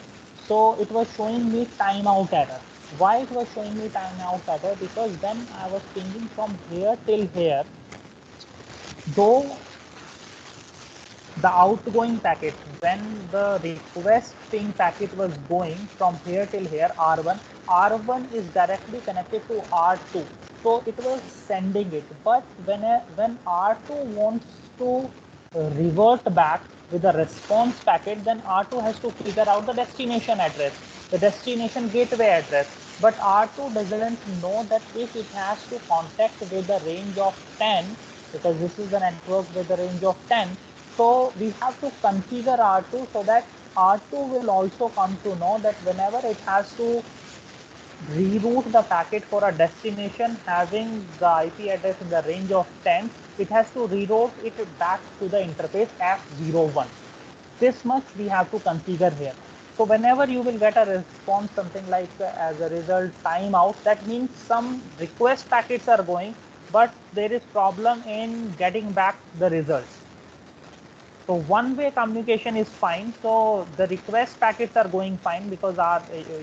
so it was showing me timeout error. Why it was showing me timeout error? Because when I was pinging from here till here, though the outgoing packet, when the request ping packet was going from here till here, R1 is directly connected to R2, so it was sending it. But when R2 wants to revert back with a response packet, then R2 has to figure out the destination address, the destination gateway address. But R2 doesn't know that if it has to contact with the range of 10, because this is the network with the range of 10. So we have to configure R2 so that R2 will also come to know that whenever it has to reroute the packet for a destination having the IP address in the range of 10, it has to reroute it back to the interface F01. This much we have to configure here. So whenever you will get a response something like as a result timeout, that means some request packets are going, but there is problem in getting back the results. So one-way communication is fine. So the request packets are going fine because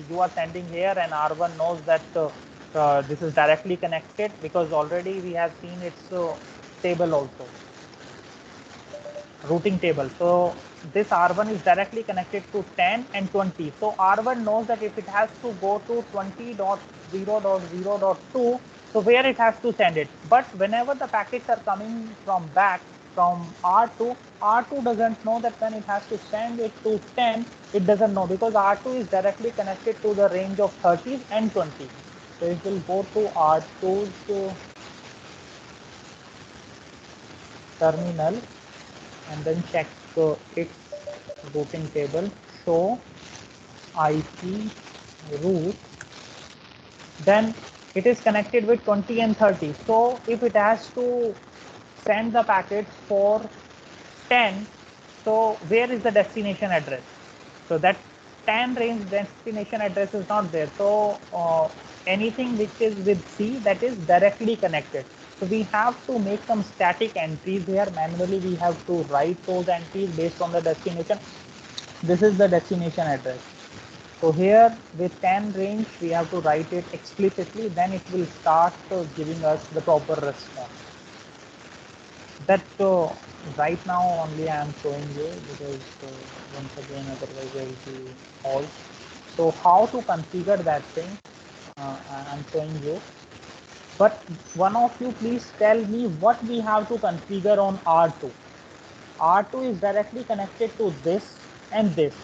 you are sending here and R1 knows that this is directly connected, because already we have seen its table also, routing table. So this R1 is directly connected to 10 and 20. So R1 knows that if it has to go to 20.0.0.2, so where it has to send it. But whenever the packets are coming from back from R2, R2 doesn't know that when it has to send it to 10, it doesn't know, because R2 is directly connected to the range of 30 and 20. So it will go to R2's terminal and then check its routing table, show IP route, then it is connected with 20 and 30. So if it has to send the packets for 10, so where is the destination address? So that 10 range destination address is not there. So anything which is with C, that is directly connected. So we have to make some static entries here. Manually we have to write those entries based on the destination. This is the destination address. So here with 10 range, we have to write it explicitly, then it will start giving us the proper response. That right now only I am showing you, because once again otherwise there will be false. So how to configure that thing, I am showing you. But one of you please tell me what we have to configure on R2. R2 is directly connected to this and this.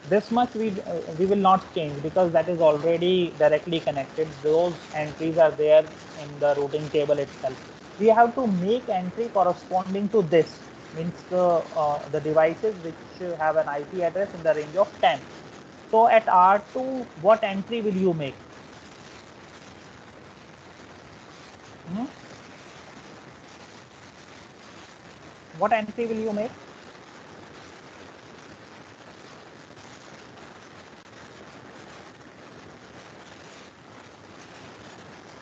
This much we will not change, because that is already directly connected. Those entries are there in the routing table itself. We have to make entry corresponding to this, means the devices which have an IP address in the range of 10. So at R2, what entry will you make? What entry will you make?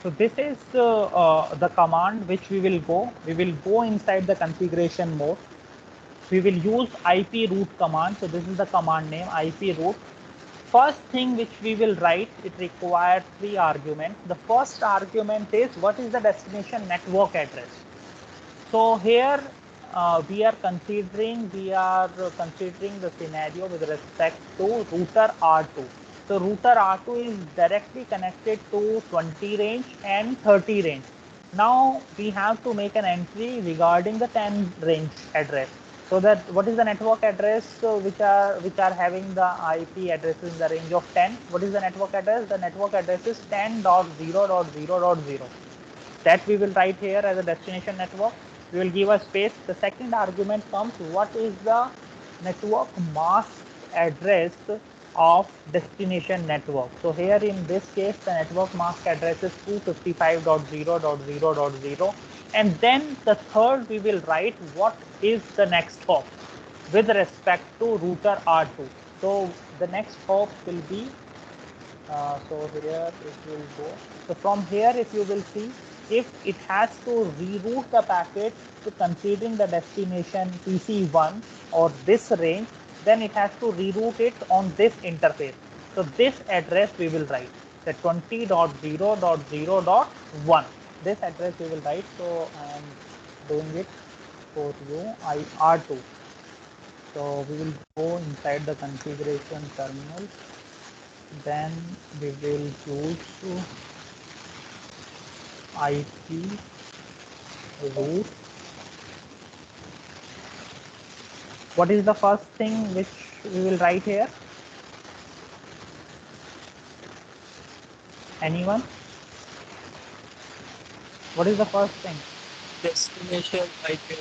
So this is the command which we will go. We will go inside the configuration mode. We will use IP root command. So this is the command name, IP root. First thing which we will write, it requires 3 arguments. The first argument is what is the destination network address. So here we are considering the scenario with respect to router R2. So router R2 is directly connected to 20 range and 30 range. Now we have to make an entry regarding the 10 range address. So that what is the network address which are having the IP addresses in the range of 10? What is the network address? The network address is 10.0.0.0. That we will write here as a destination network. We will give a space. The second argument comes, what is the network mask address of destination network. So here in this case, the network mask address is 255.0.0.0. And then the third, we will write what is the next hop with respect to router R2. So the next hop will be, so here it will go. So from here, if you will see, if it has to reroute the packet to considering the destination PC1 or this range, then it has to reroute it on this interface. So this address we will write, the 20.0.0.1. This address we will write. So I am doing it for you. R2. So we will go inside the configuration terminal. Then we will choose IP root. What is the first thing which we will write here? Anyone? What is the first thing? Destination IP.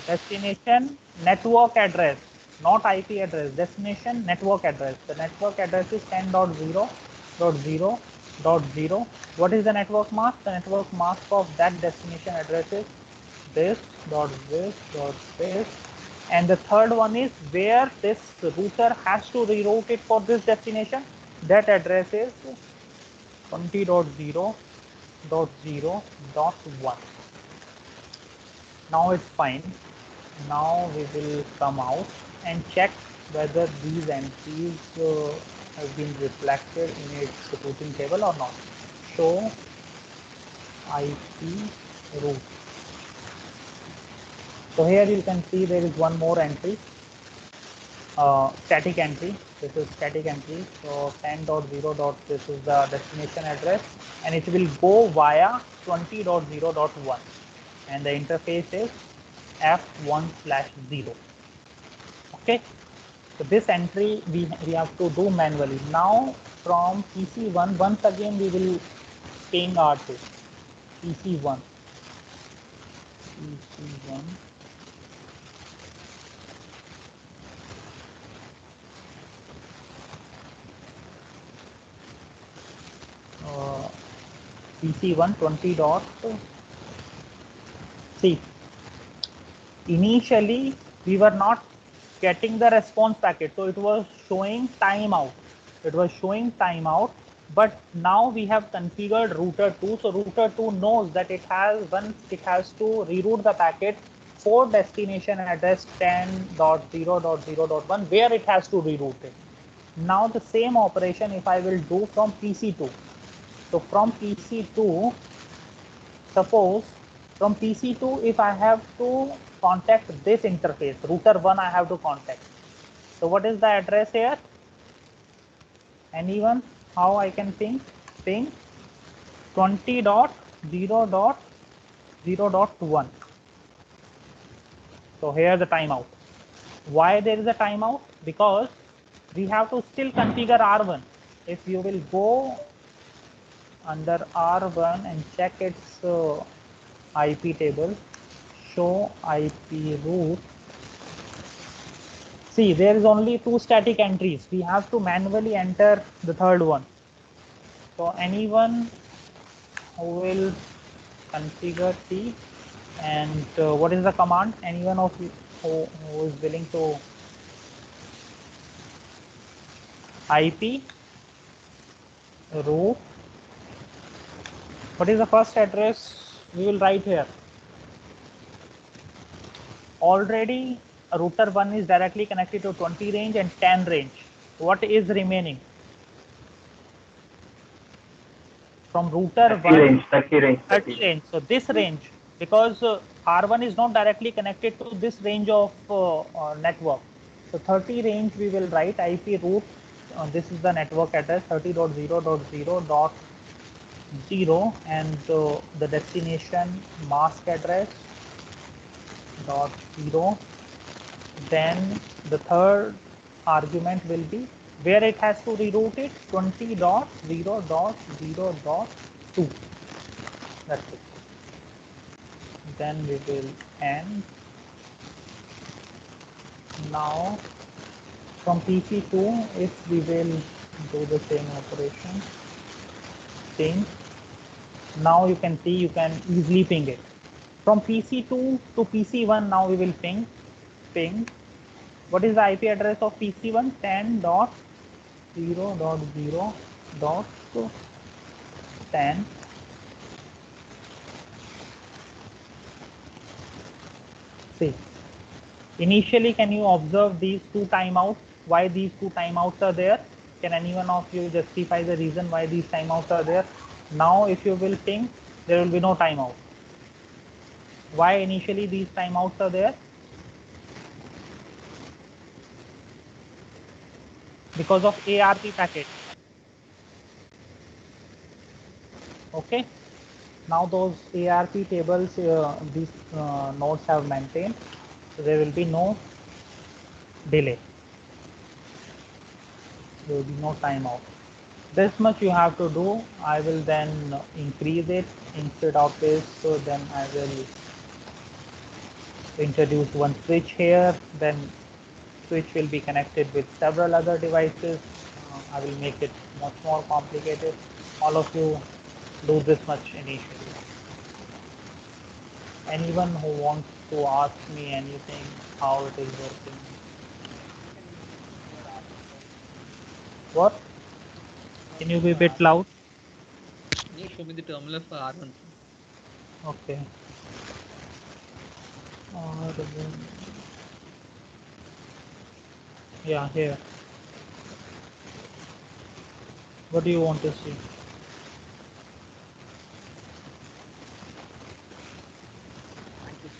Destination network address, not IP address. Destination network address. The network address is 10.0.0.0. What is the network mask? The network mask of that destination address is this dot this dot this. And the third one is where this router has to reroute it for this destination. That address is 20.0.0.1. Now it's fine. Now we will come out and check whether these entries have been reflected in its routing table or not. Show IP route. So here you can see there is one more entry, static entry. This is static entry. So 10.0. This is the destination address, and it will go via 20.0.1, and the interface is F1/0. Okay. So this entry we have to do manually. Now from PC1, once again we will ping R2. PC1. PC1. PC1 20 dot. See, initially we were not getting the response packet, so it was showing timeout. It was showing timeout, but now we have configured router 2, so router 2 knows that it has to reroute the packet for destination address 10.0.0.1 where it has to reroute it. Now the same operation if I will do from PC2. So from PC2, suppose from PC2 if I have to contact this interface, router 1 I have to contact. So what is the address here? Anyone? How I can ping? Ping 20.0.0.1. So here the timeout. Why there is a timeout? Because we have to still configure R1. If you will go under R1 and check its IP table, show IP route. See, there is only 2 static entries. We have to manually enter the third one. So anyone who will configure C, and what is the command? Anyone of you who is willing to IP route. What is the first address? We will write here. Already router 1 is directly connected to 20 range and 10 range. What is remaining? From router 1 30 range. So this range, because R1 is not directly connected to this range of network. So 30 range we will write IP route. This is the network address 30.0.0.0 and the destination mask address .0. Then the third argument will be where it has to reroute it 20.0.0.2. That's it. Then we will end. Now from PC2 if we will do the same operation, ping. Now you can see you can easily ping it. From PC2 to PC1 now we will ping. What is the IP address of PC1? 10.0.0.10. See, initially can you observe these 2 timeouts? Why these 2 timeouts are there? Can anyone of you justify the reason why these timeouts are there? Now if you will ping, there will be no timeout. Why initially these timeouts are there? Because of ARP packet. Okay. Now those ARP tables these nodes have maintained, so there will be no delay. There will be no timeout. This much you have to do. I will then increase it instead of this. So then I will introduce one switch here. Then switch will be connected with several other devices. I will make it much more complicated. All of you do this much initially. Anyone who wants to ask me anything, how it is working? What? Can you be a bit loud? Just show me the terminal for R1. Okay. Yeah, here. What do you want to see? Thank you.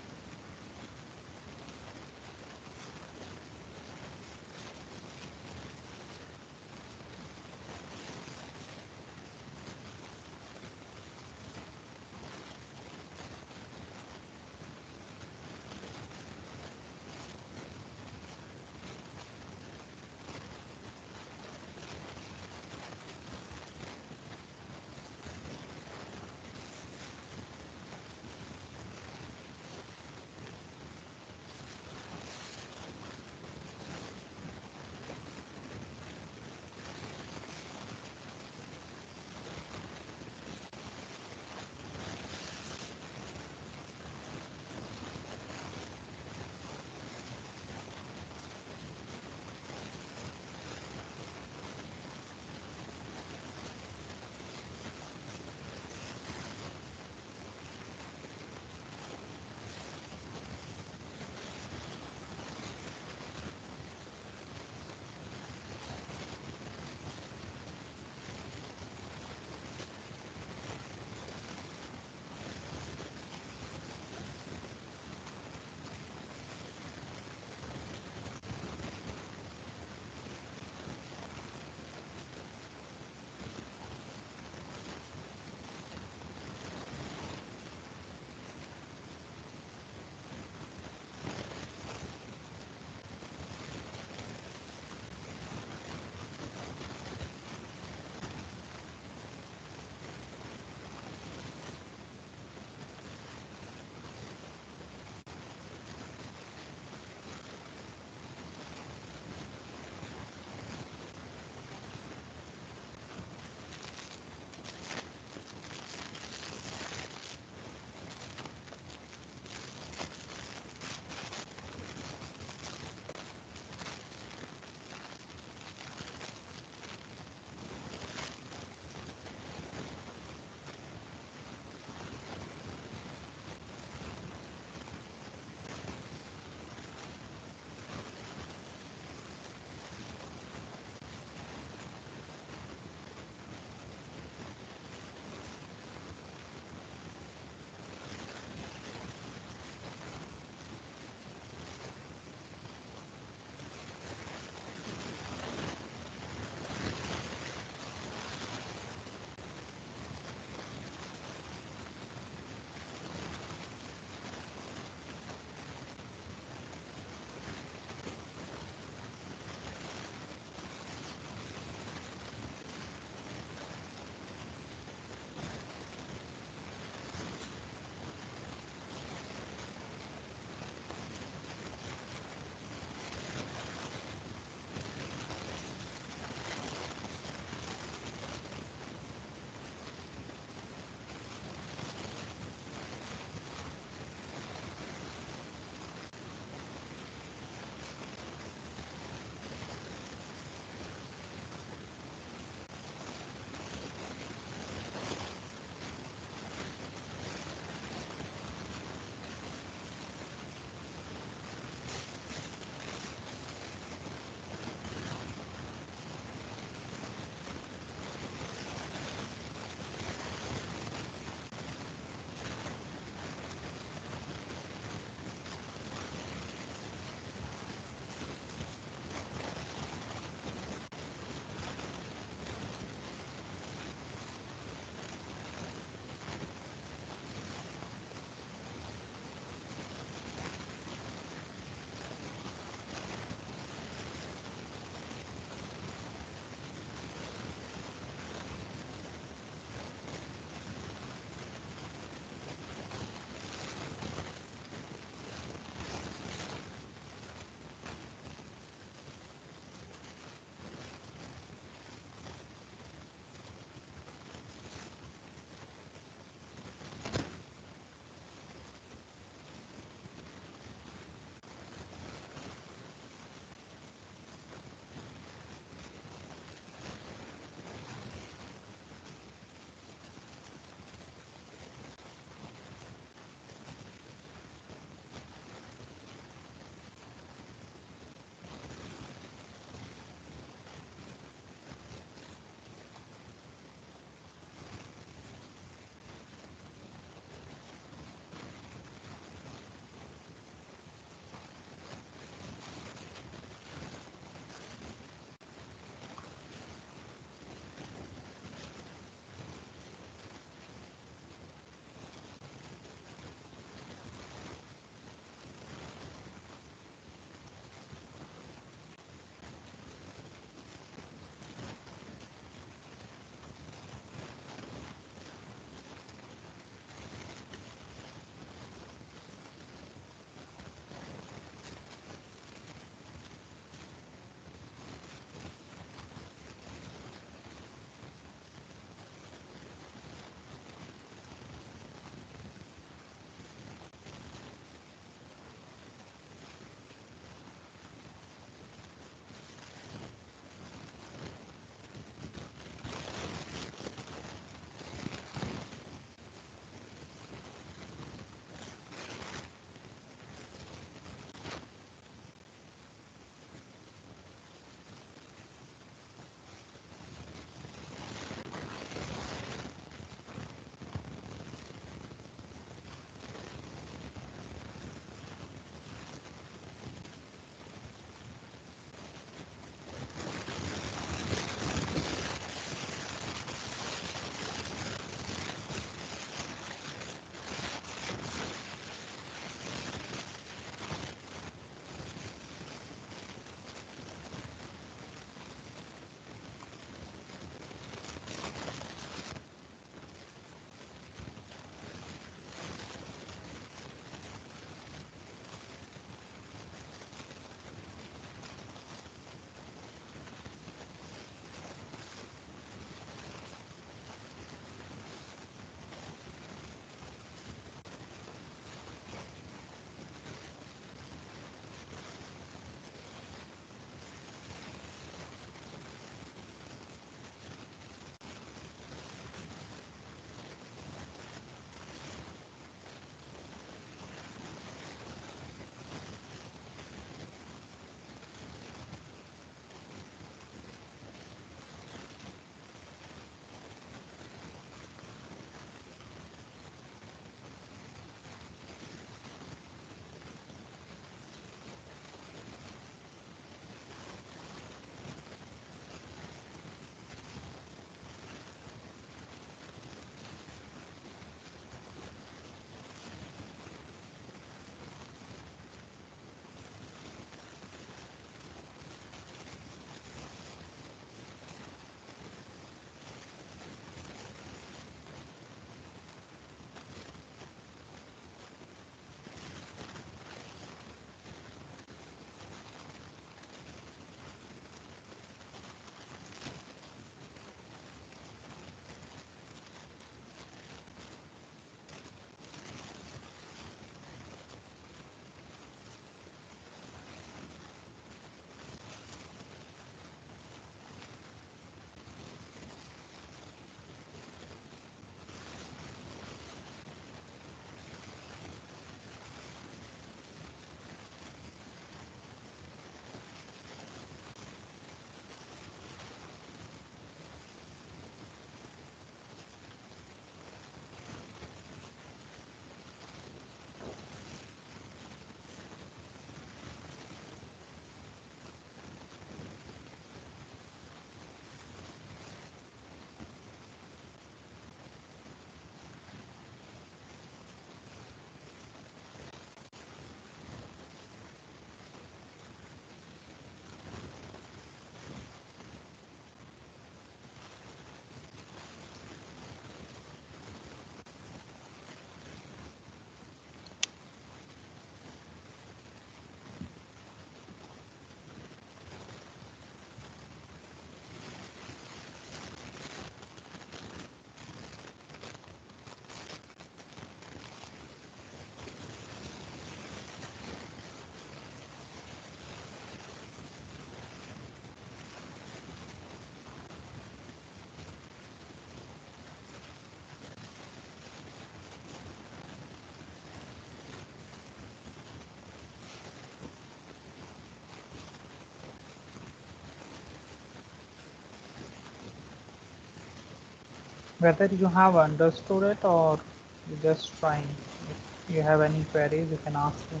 Whether you have understood it or you're just trying. If you have any queries, you can ask me.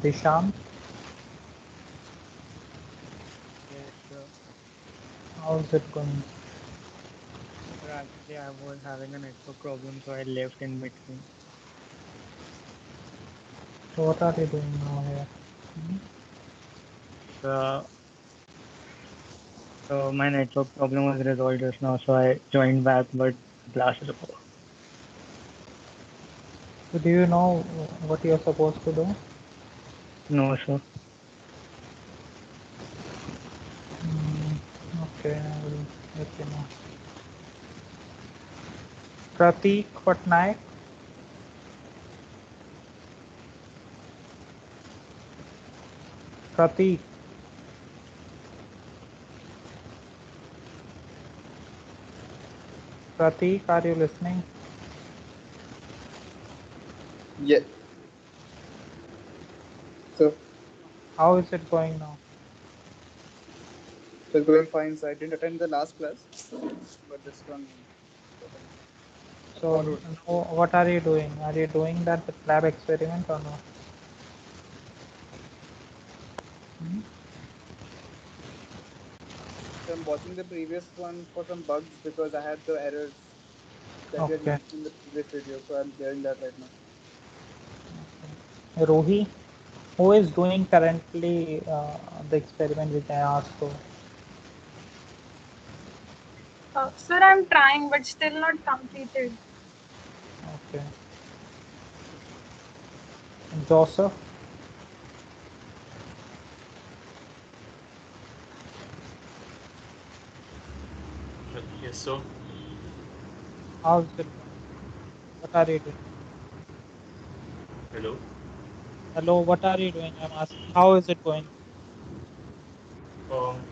Dishant, Yes, sir. how's it going? Sir, actually, I was having a network problem, so I left in between. So what are you doing now here? Hmm? So, my network problem was resolved just now, so I joined back, but class is over. So do you know what you're supposed to do? No, sir. Okay, I will let you know. Pratik Patnaik, Pratik, Pratik, are you listening? Yeah. So How is it going now? it's going fine. So I didn't attend the last class, but this one So followed. what are you doing? Are you doing that lab experiment or no? Hmm? So I'm watching the previous one for some bugs because I had the errors that you had Okay. mentioned in the previous video. So I'm clearing that right now. Rohi, who is doing currently the experiment which I asked for? Sir, I'm trying, but still not completed. Okay. Joseph, Yes, so how's it going? What are you doing? hello. Hello, what are you doing? I'm asking. How is it going?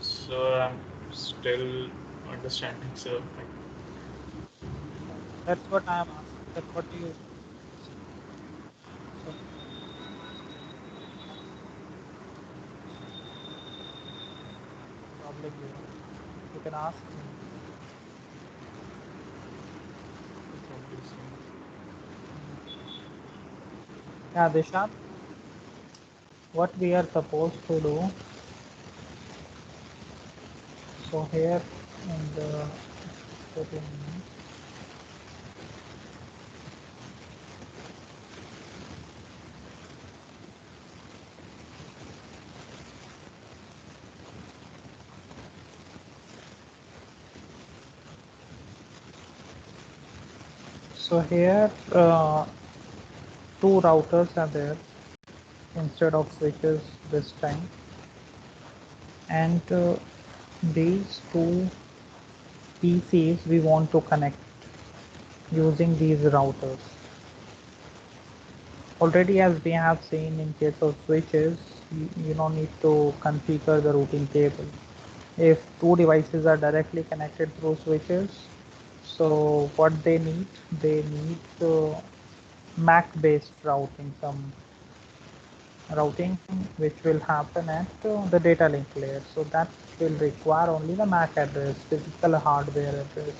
So I'm still understanding, sir. That's what I am asking. That what do you so problem you can ask me. Yeah, Dishant, what we are supposed to do. So here in the setting, so here two routers are there instead of switches this time, and these two PCs we want to connect using these routers. Already, as we have seen in case of switches, you don't need to configure the routing table. If two devices are directly connected through switches, so what they need MAC based routing, some routing which will happen at the data link layer. So that will require only the MAC address, physical hardware address.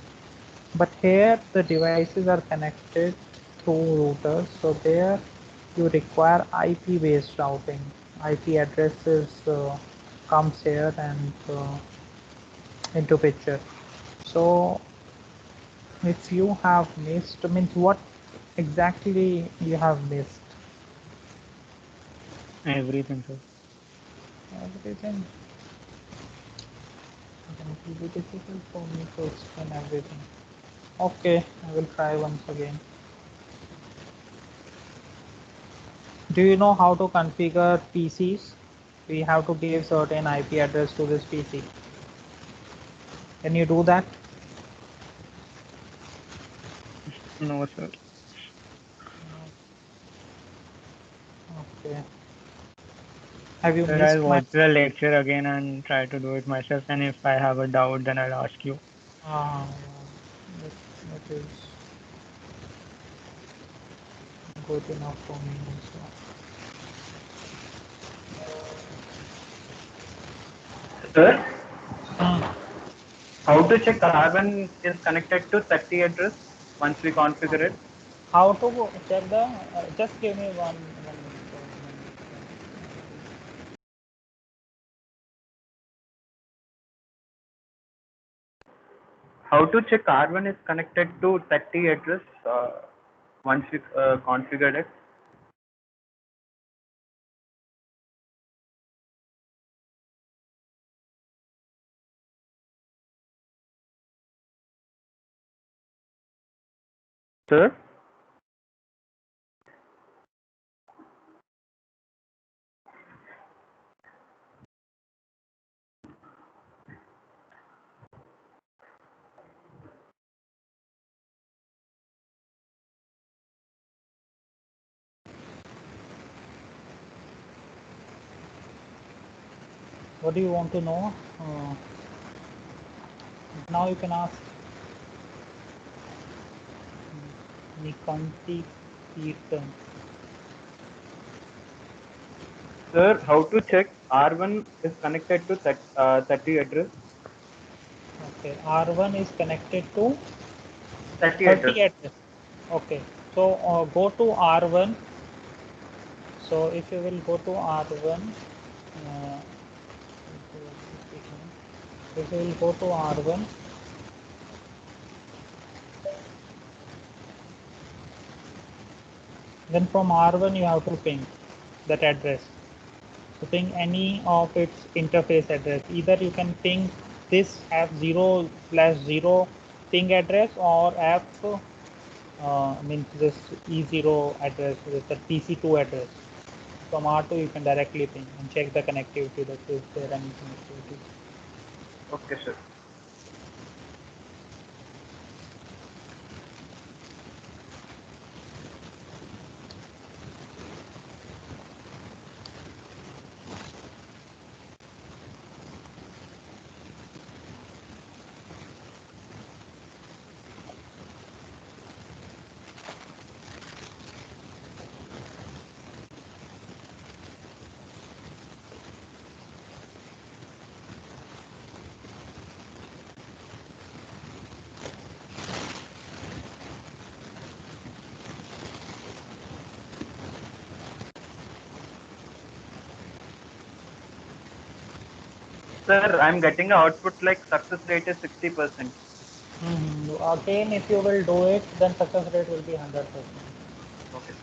But here the devices are connected through routers, so there you require IP based routing. IP addresses comes here and into picture. So if you have missed, means what exactly you have missed? Everything, sir. Everything. It will be difficult for me to explain everything. Okay, I will try once again. Do you know how to configure PCs? We have to give certain IP address to this PC. Can you do that? No, sir. Okay. Have you Sir, missed I'll my? watch the lecture again and try to do it myself. And if I have a doubt, then I'll ask you. Ah, that is good enough for me also. Sir, Hmm. how to check R1 is connected to 30 address once we configure it? How to check the? Just give me one minute. How to check R1 is connected to 30 address once we configured it? Sir? What do you want to know? Now you can ask. Nikanti Kirtan. Sir, how to check R1 is connected to 30 address? Okay, R1 is connected to 30 address. 30 address. Okay, so go to R1. So if you will go to R1, if you will go to R1, then from R1 you have to ping that address. So ping any of its interface address. Either you can ping this f0/0 ping address or f means this E0 address with the PC2 address. From R2 you can directly ping and check the connectivity, that is there any connectivity. Okay, sir. Sir, I'm getting an output like success rate is 60%. Again, if you will do it, then success rate will be 100%. Okay.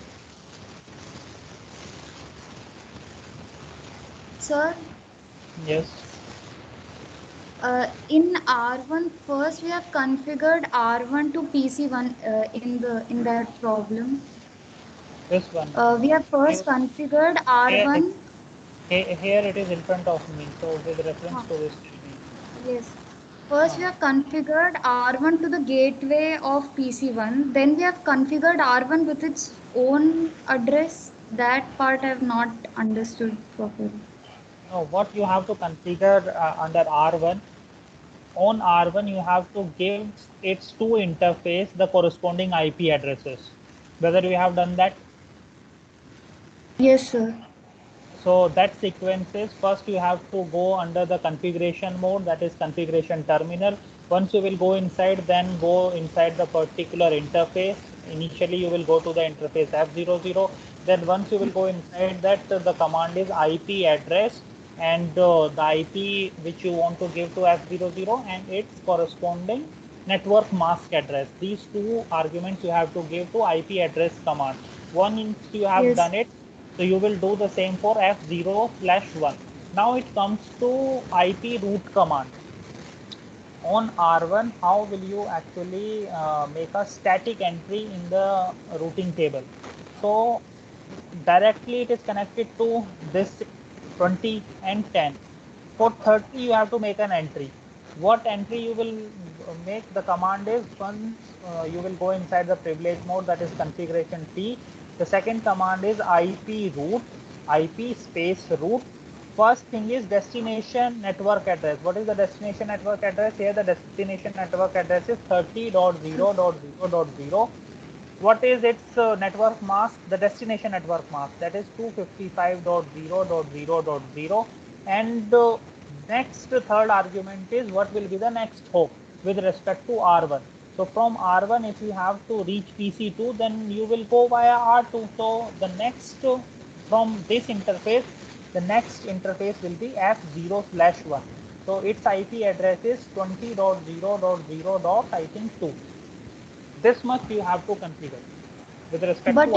Sir, Yes. in R1 first we have configured R1 to PC1 in that problem. This one. We have first configured R1. Here it is in front of me. So with reference Huh, to this, tell me. yes. First we have configured R1 to the gateway of PC1. Then we have configured R1 with its own address. That part I have not understood properly. No, what you have to configure under R1, on R1 you have to give its two interface the corresponding IP addresses. Whether you have done that? Yes, sir. So that sequence is, first you have to go under the configuration mode, that is configuration terminal. Once you will go inside, then go inside the particular interface. Initially you will go to the interface F00. Then once you will go inside that, the command is IP address and the IP which you want to give to F00 and its corresponding network mask address. These two arguments you have to give to IP address command. Once you have Yes. done it, so you will do the same for F0/1. Now it comes to IP root command. On R1, how will you actually make a static entry in the routing table? So directly it is connected to this 20 and 10. For 30 you have to make an entry. What entry you will make? The command is, once you will go inside the privilege mode, that is configuration T. The second command is IP root, IP space root. First thing is destination network address. What is the destination network address? Here the destination network address is 30.0.0.0. What is its network mask? The destination network mask, that is 255.0.0.0. And next third argument is what will be the next hop with respect to R1. So from R1, if you have to reach PC2, then you will go via R2. So the next from this interface, the next interface will be F0/1. So its IP address is 20.0.0. I think 2. This much you have to configure with respect But to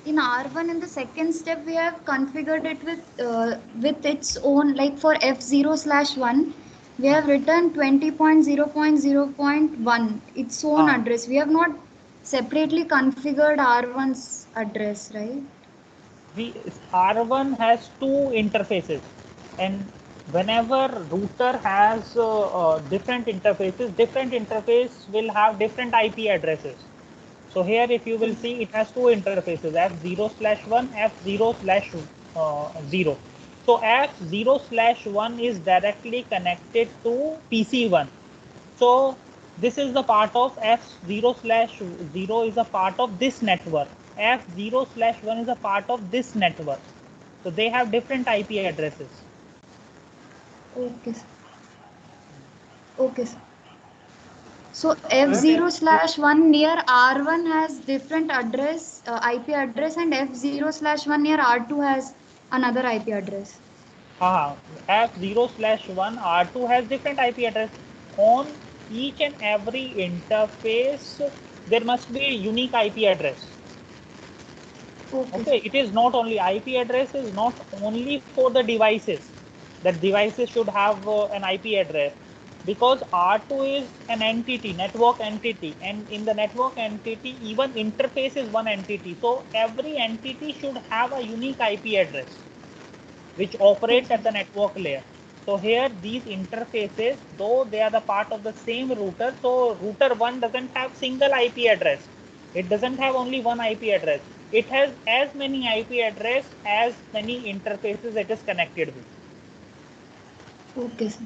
in R. R1 in the second step we have configured it with its own, like for F0/1 we have written 20.0.0.1 its own address. We have not separately configured R1's address, right? R1 has two interfaces, and whenever router has different interface will have different IP addresses. So here, if you will see, it has two interfaces, F0/1, F0/0. So F0/1 is directly connected to PC1. So this is the part of F0/0 is a part of this network. F0/1 is a part of this network. So they have different IP addresses. Okay, sir. Okay, sir. So F0/1 near R1 has different address, IP address, and F0/1 near R2 has another IP address. F0/1 R2 has different IP address. On each and every interface, there must be a unique IP address. Okay, it is not only IP address is not only for the devices. That devices should have an IP address, because R2 is an entity, network entity, and in the network entity, even interface is one entity. So every entity should have a unique IP address which operates at the network layer. So here these interfaces, though they are the part of the same router, so router 1 doesn't have single IP address. It doesn't have only one IP address. It has as many IP address as many interfaces it is connected with. Okay, sir.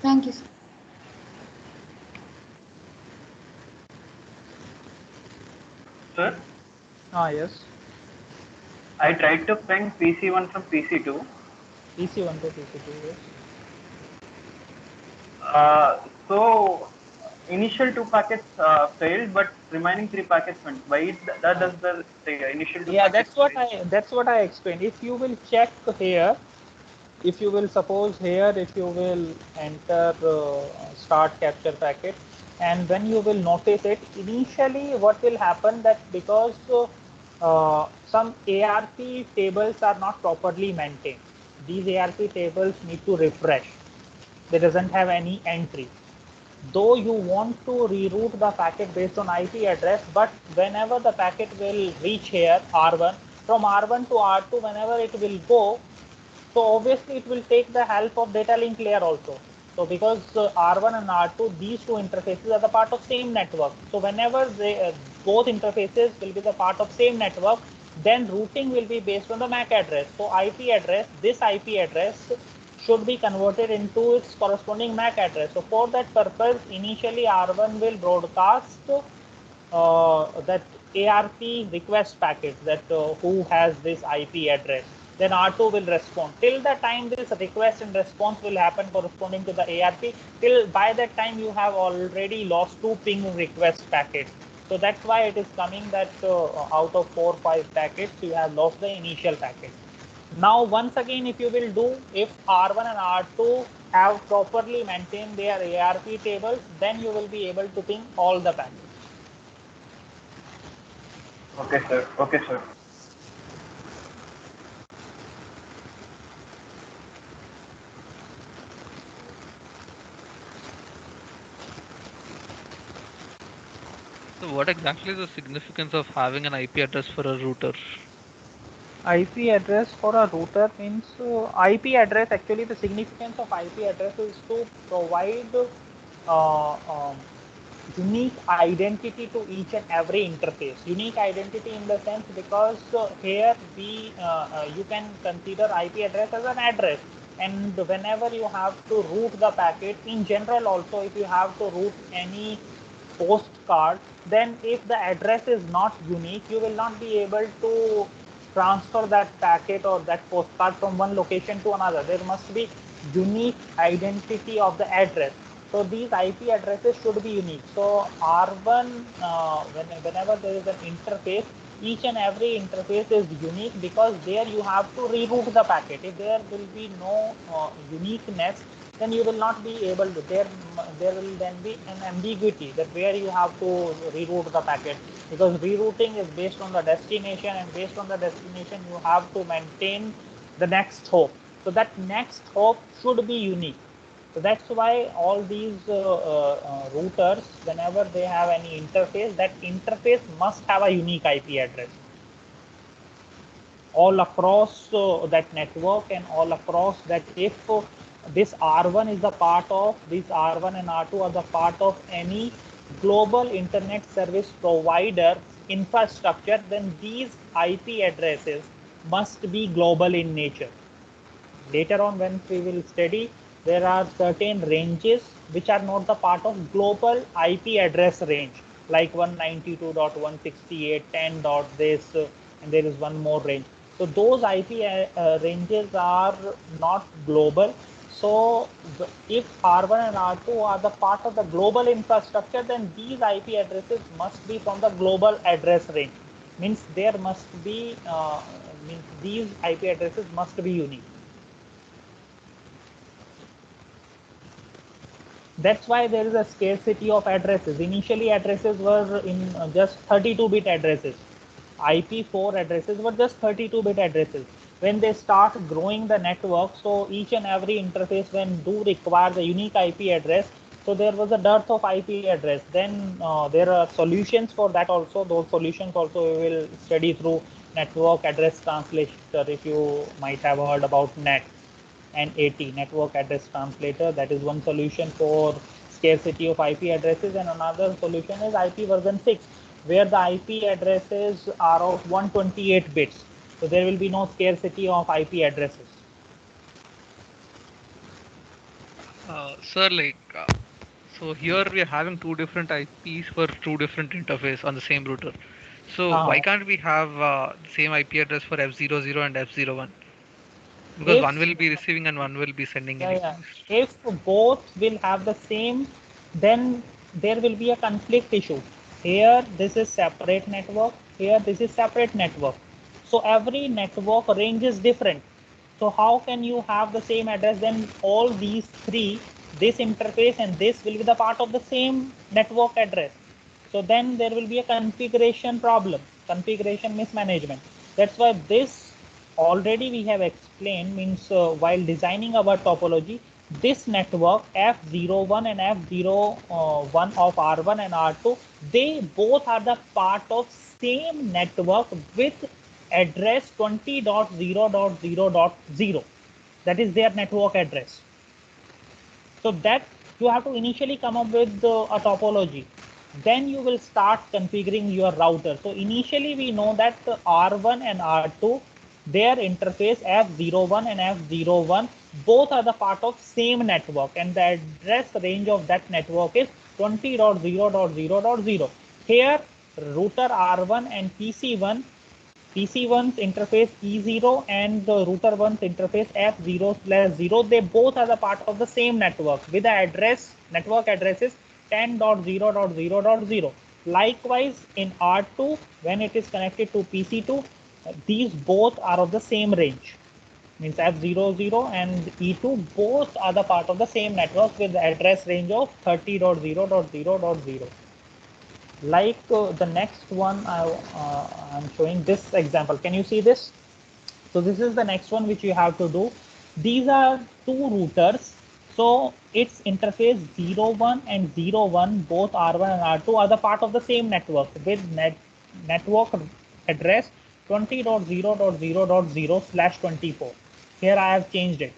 Thank you, sir. Sir? Yes. I tried to ping PC1 from PC2. PC1 to PC2, yes. So initial 2 packets failed, but remaining 3 packets went. Why that does the initial 2 packets fail? That's what I explained. If you will check here, if you will suppose here, if you will enter start capture packet, and when you will notice it, initially what will happen, that because some ARP tables are not properly maintained, these ARP tables need to refresh. They doesn't have any entry. Though you want to reroute the packet based on IP address, but whenever the packet will reach here R1, from R1 to R2, whenever it will go, so obviously it will take the help of data link layer also. So because R1 and R2, these two interfaces are the part of same network. So whenever they, both interfaces will be the part of same network, then routing will be based on the MAC address. So IP address, this IP address should be converted into its corresponding MAC address. So for that purpose, initially R1 will broadcast that ARP request packet, that who has this IP address. Then R2 will respond. Till the time this request and response will happen corresponding to the ARP, till by that time you have already lost 2 ping request packets. So that's why it is coming that out of 4 or 5 packets, you have lost the initial packet. Now, once again, if you will do, if R1 and R2 have properly maintained their ARP tables, then you will be able to ping all the packets. Okay, sir. Okay, sir. So what exactly is the significance of having an IP address for a router? IP address for a router means IP address, actually the significance of IP address is to provide unique identity to each and every interface. Unique identity in the sense because here you can consider IP address as an address, and whenever you have to route the packet, in general also if you have to route any postcard, then if the address is not unique, you will not be able to transfer that packet or that postcard from one location to another. There must be unique identity of the address. So these IP addresses should be unique. So R1, whenever there is an interface, each and every interface is unique because there you have to reroute the packet. If there will be no uniqueness, then you will not be able to, there will then be an ambiguity that where you have to reroute the packet, because rerouting is based on the destination, and based on the destination you have to maintain the next hop. So that next hop should be unique. So that's why all these routers, whenever they have any interface, that interface must have a unique IP address all across that network, and all across that if this R1 is the part of, this R1 and R2 are the part of any global internet service provider infrastructure, then these IP addresses must be global in nature. Later on when we will study, there are certain ranges which are not the part of global IP address range, like 192.168.10. This and there is one more range. So those IP ranges are not global. So if R1 and R2 are the part of the global infrastructure, then these IP addresses must be from the global address range. Means there must be means these IP addresses must be unique. That's why there is a scarcity of addresses. Initially addresses were in just 32-bit addresses. IP4 addresses were just 32-bit addresses. When they start growing the network, so each and every interface when do require the unique IP address, so there was a dearth of IP address. Then there are solutions for that also. Those solutions also we will study through network address translator. If you might have heard about NAT. NAT, network address translator, that is one solution for scarcity of IP addresses, and another solution is IP version 6, where the IP addresses are of 128 bits. So there will be no scarcity of IP addresses. Sir, so here we are having two different IPs for two different interface on the same router. So why can't we have the same IP address for F00 and F01? Because one will be receiving and one will be sending anything. If both will have the same, then there will be a conflict issue. Here this is separate network, here this is separate network. So every network range is different. So how can you have the same address? Then all these three, this interface and this will be the part of the same network address. So then there will be a configuration problem, configuration mismanagement. That's why this already we have explained, means while designing our topology, this network F01 and F01 of R1 and R2, they both are the part of same network with address 20.0.0.0. That is their network address. So that you have to initially come up with a topology. Then you will start configuring your router. So initially we know that R1 and R2, their interface F01 and F01, both are the part of same network, and the address range of that network is 20.0.0.0. Here router R1 and PC1's interface E0 and the router 1's interface F0/0, they both are the part of the same network with the address, network addresses 10.0.0.0. Likewise in R2, when it is connected to PC2, these both are of the same range. Means F00 and E2 both are the part of the same network with the address range of 30.0.0.0. Like the next one, I'm showing this example. Can you see this? So this is the next one which you have to do. These are two routers. So its interface 01 and 01, both R1 and R2 are the part of the same network with network address 20.0.0.0/24. Here I have changed it.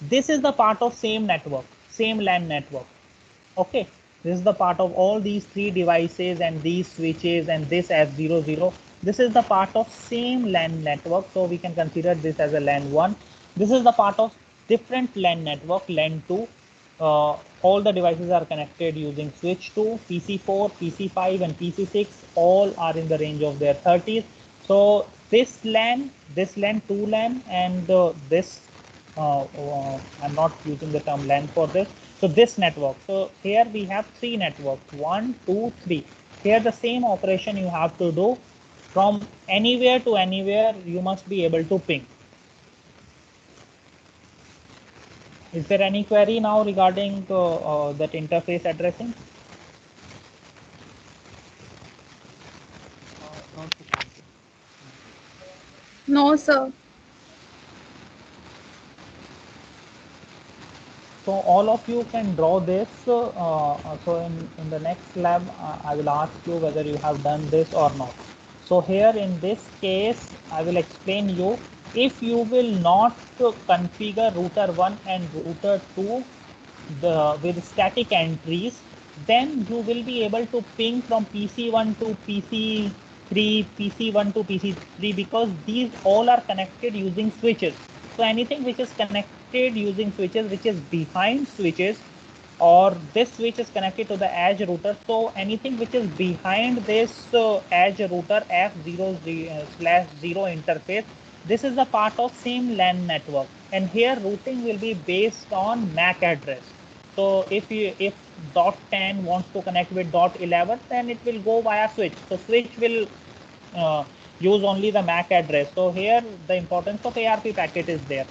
This is the part of same network, same LAN network. Okay. This is the part of all these three devices and these switches and this F00. This is the part of same LAN network. So we can consider this as a LAN 1. This is the part of different LAN network, LAN 2. All the devices are connected using switch 2, PC4, PC5 and PC6. All are in the range of their 30s. So this LAN, 2 LAN and this, I'm not using the term LAN for this. So this network, so here we have three networks, 1, 2, 3. Here the same operation you have to do from anywhere to anywhere. You must be able to ping. Is there any query now regarding that interface addressing? No, sir. So all of you can draw this. So in the next lab, I will ask you whether you have done this or not. So here in this case, I will explain you. If you will not configure router 1 and router 2 with static entries, then you will be able to ping from PC1 to PC3, PC1 to PC3, because these all are connected using switches. So anything which is connected using switches, which is behind switches, or this switch is connected to the edge router. So anything which is behind this edge router F0/0 interface, this is a part of same LAN network, and here routing will be based on MAC address. So if .10 wants to connect with .11, then it will go via switch. So switch will use only the MAC address. So here the importance of ARP packet is there.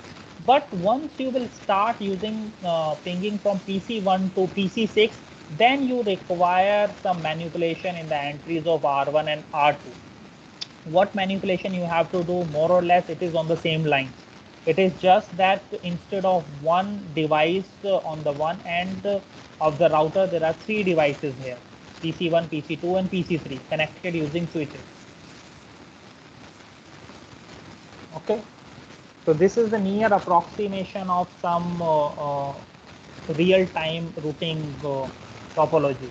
But once you will start using pinging from PC1 to PC6, then you require some manipulation in the entries of R1 and R2. What manipulation you have to do, more or less it is on the same line. It is just that instead of one device on the one end of the router, there are three devices here, PC1, PC2 and PC3, connected using switches. Okay, so this is the near approximation of some real-time routing topology.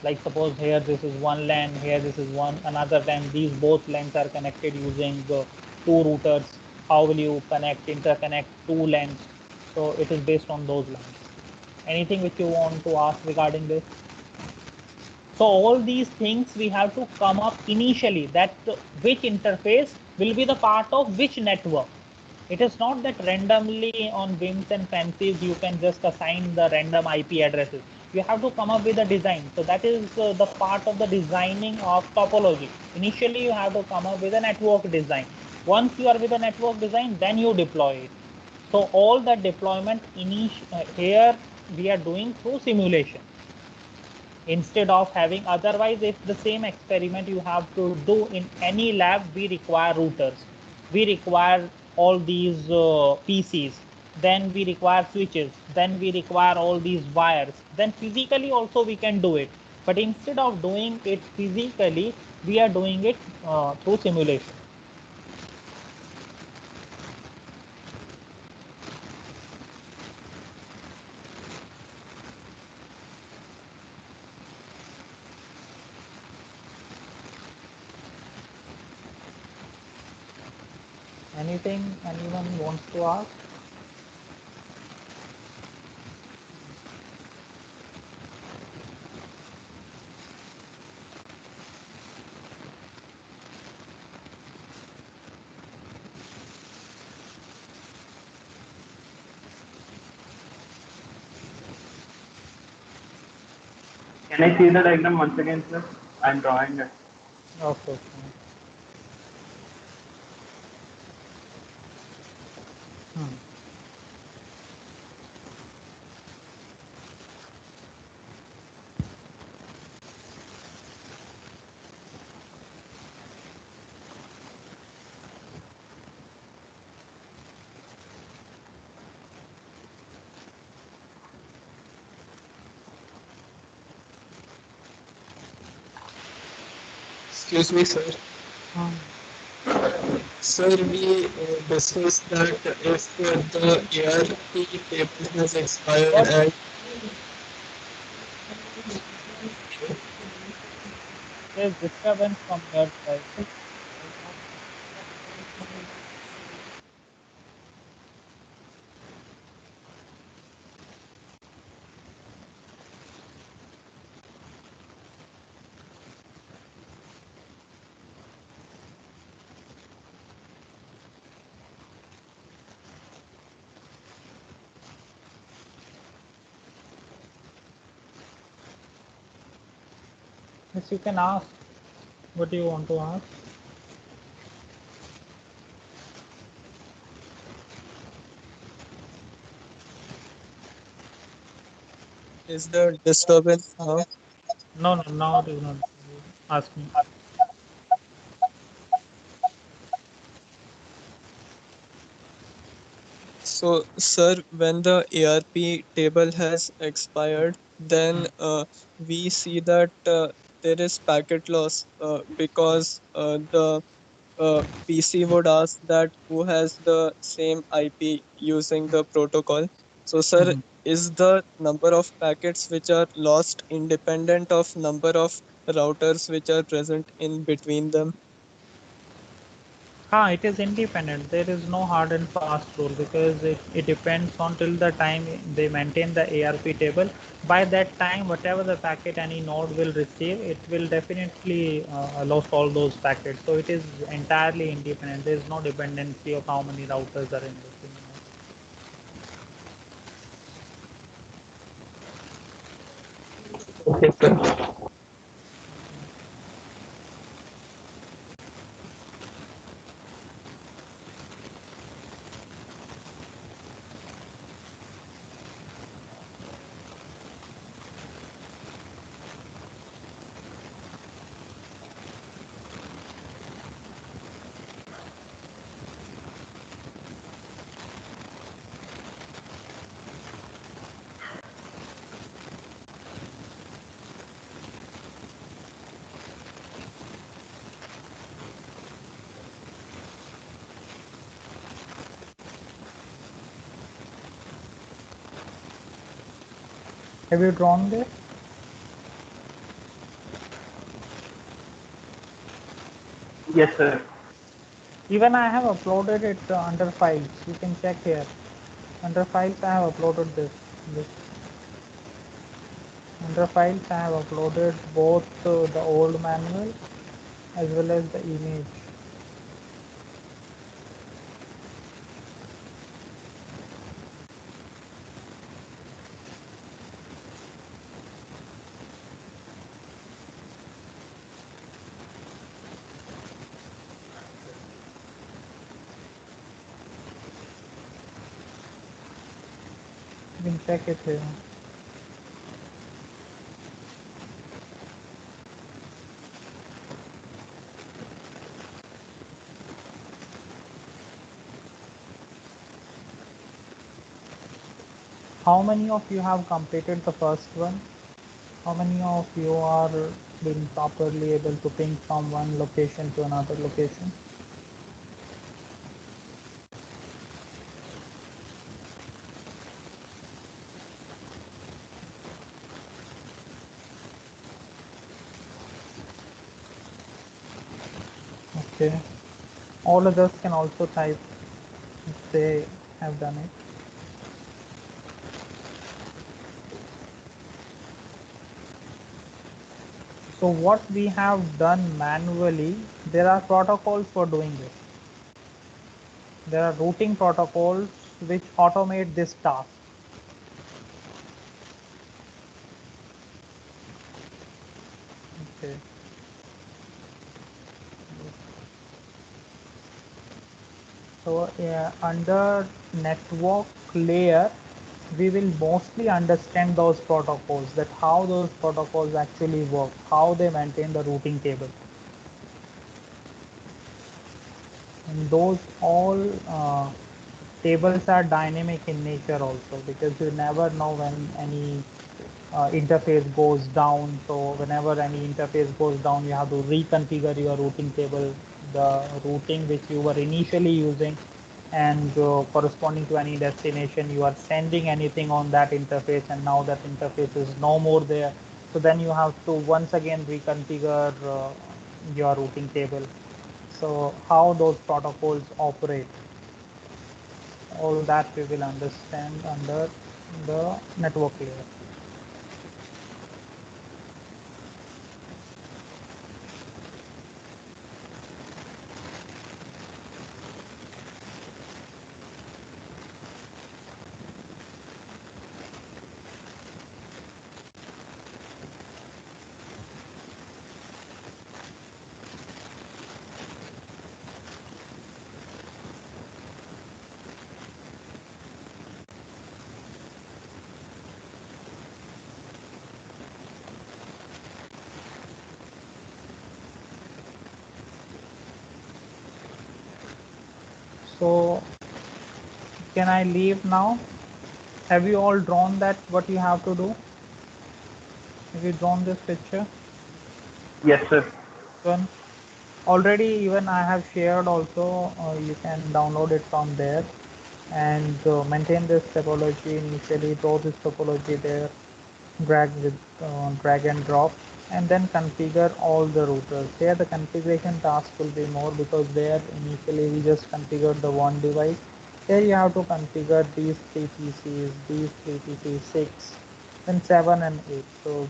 Like suppose here this is one LAN, here this is another LAN. These both LANs are connected using two routers. How will you interconnect two LANs? So it is based on those LANs. Anything which you want to ask regarding this? So all these things we have to come up initially, that which interface will be the part of which network. It is not that randomly on whims and fancies you can just assign the random IP addresses. You have to come up with a design. So that is the part of the designing of topology. Initially you have to come up with a network design. Once you are with a network design, then you deploy it. So all that deployment here we are doing through simulation, instead of having, otherwise if the same experiment you have to do in any lab, we require routers, we require all these PCs, then we require switches, then we require all these wires, then physically also we can do it. But instead of doing it physically, we are doing it through simulation. Anything anyone wants to ask? Can I see the diagram once again, sir? I'm drawing it. Okay. Excuse me, sir. Sir, we discussed that if the ARP paper has expired and there's disturbance from your side. Yes, you can ask. What do you want to ask? Is the disturbance now? No, no, now it is not. Ask me. So, sir, when the ARP table has expired, then we see that there is packet loss because the PC would ask that who has the same IP using the protocol. So, sir, is the number of packets which are lost independent of number of routers which are present in between them? It is independent. There is no hard and fast rule because it depends on till the time they maintain the ARP table. By that time, whatever the packet any node will receive, it will definitely lost all those packets. So it is entirely independent. There is no dependency of how many routers are in this. Okay, sir. Have you drawn this? Yes, sir. Even I have uploaded it under files. You can check here. Under files, I have uploaded this. Under files, I have uploaded both the old manual as well as the image. You can check it here. How many of you have completed the first one? How many of you are being properly able to ping from one location to another location? Okay. All others can also type if they have done it. So what we have done manually, there are protocols for doing this. There are routing protocols which automate this task. Okay. So under network layer, we will mostly understand those protocols, that how those protocols actually work, how they maintain the routing table. And those all tables are dynamic in nature also, because you never know when any interface goes down. So whenever any interface goes down, you have to reconfigure your routing table, the routing which you were initially using, and corresponding to any destination you are sending anything on that interface, and now that interface is no more there. So then you have to once again reconfigure your routing table. So how those protocols operate, all that we will understand under the network layer. So can I leave now? Have you all drawn that what you have to do? Have you drawn this picture? Yes, sir. One. Already even I have shared also, you can download it from there and maintain this topology initially, throw this topology there, drag and drop, and then configure all the routers. Here the configuration task will be more because there initially we just configured the one device. Here you have to configure these three PCs, these three PCs, 6, then 7 and 8. So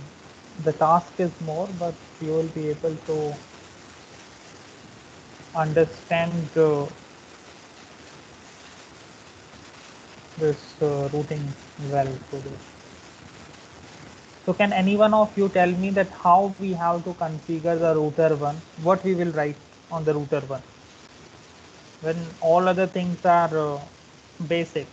the task is more, but you will be able to understand this routing well today. So can any one of you tell me that how we have to configure the router 1? What we will write on the router 1? When all other things are basic,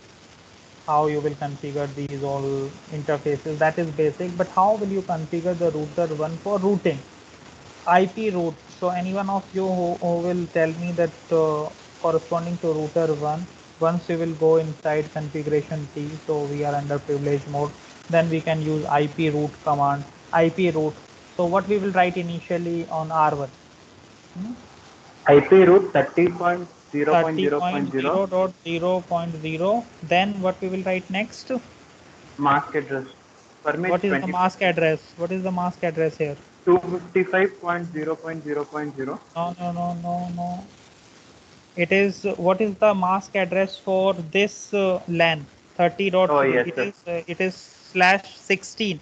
how you will configure these all interfaces, that is basic, but how will you configure the router 1 for routing? IP route. So any one of you who will tell me that corresponding to router 1, once we will go inside configuration T, so we are under privilege mode, then we can use IP route command, IP route. So what we will write initially on R1? IP route 30.0.0.0. 30.0.0.0. Then what we will write next? Mask address. Permit What is the mask address? What is the mask address here? 255.0.0.0. No. It is what is the mask address for this LAN 30.0? Oh, yes, it is /16.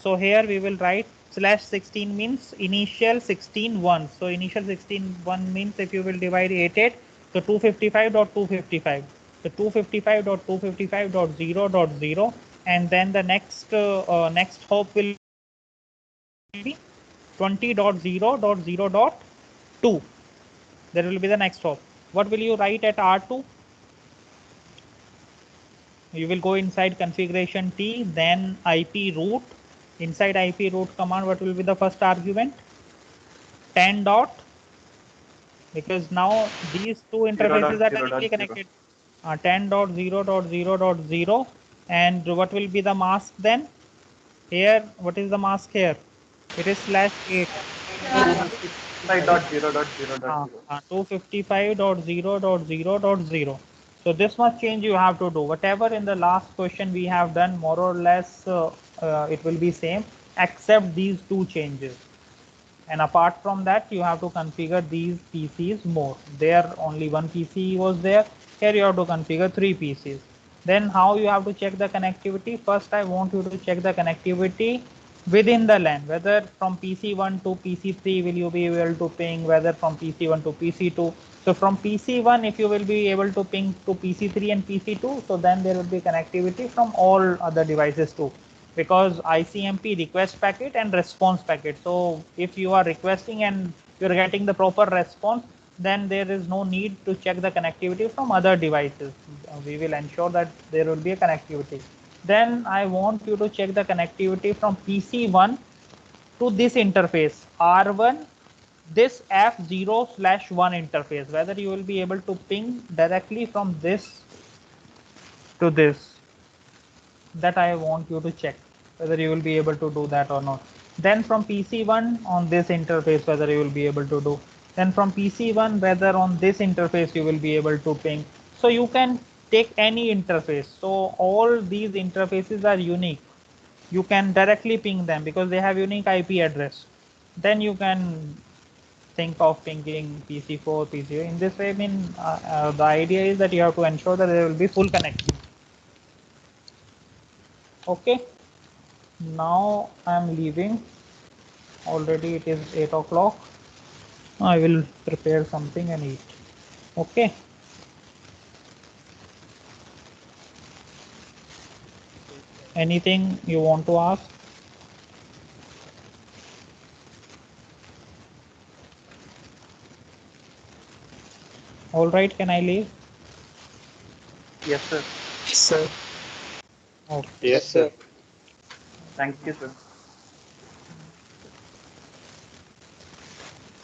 So here we will write /16 means initial 16.1. So initial 16.1 means if you will divide 88, so 255.255. So 255.255.0.0, and then the next next hop will be 20.0.0.2. There will be the next hop. What will you write at R2? You will go inside configuration T, then IP route. Inside IP route command, what will be the first argument? 10 dot, because now these two interfaces are directly connected. 10.0.0.0, and what will be the mask then? Here, what is the mask here? It is /8. 255.0.0.0. So this much change you have to do. Whatever in the last question we have done, more or less it will be same, except these two changes. And apart from that, you have to configure these PCs more. There only one PC was there. Here you have to configure 3 PCs. Then how you have to check the connectivity? First, I want you to check the connectivity within the LAN, whether from PC1 to PC3 will you be able to ping, whether from PC1 to PC2. So from PC1, if you will be able to ping to PC3 and PC2, so then there will be connectivity from all other devices too, because ICMP request packet and response packet. So if you are requesting and you're getting the proper response, then there is no need to check the connectivity from other devices. We will ensure that there will be a connectivity. Then I want you to check the connectivity from PC1 to this interface R1, this F0/1 interface, whether you will be able to ping directly from this to this. That I want you to check whether you will be able to do that or not. Then from PC1 on this interface, whether you will be able to do. Then from PC1, whether on this interface you will be able to ping. So you can take any interface. So all these interfaces are unique. you can directly ping them because they have unique IP address. Then you can think of pinging PC4, PC. In this way, I mean, the idea is that you have to ensure that there will be full connection. Okay. Now I am leaving. Already it is 8 o'clock. I will prepare something and eat. Okay. Anything you want to ask? All right, can I leave? Yes, sir. Yes, sir. Okay. Yes, sir. Thank you, sir.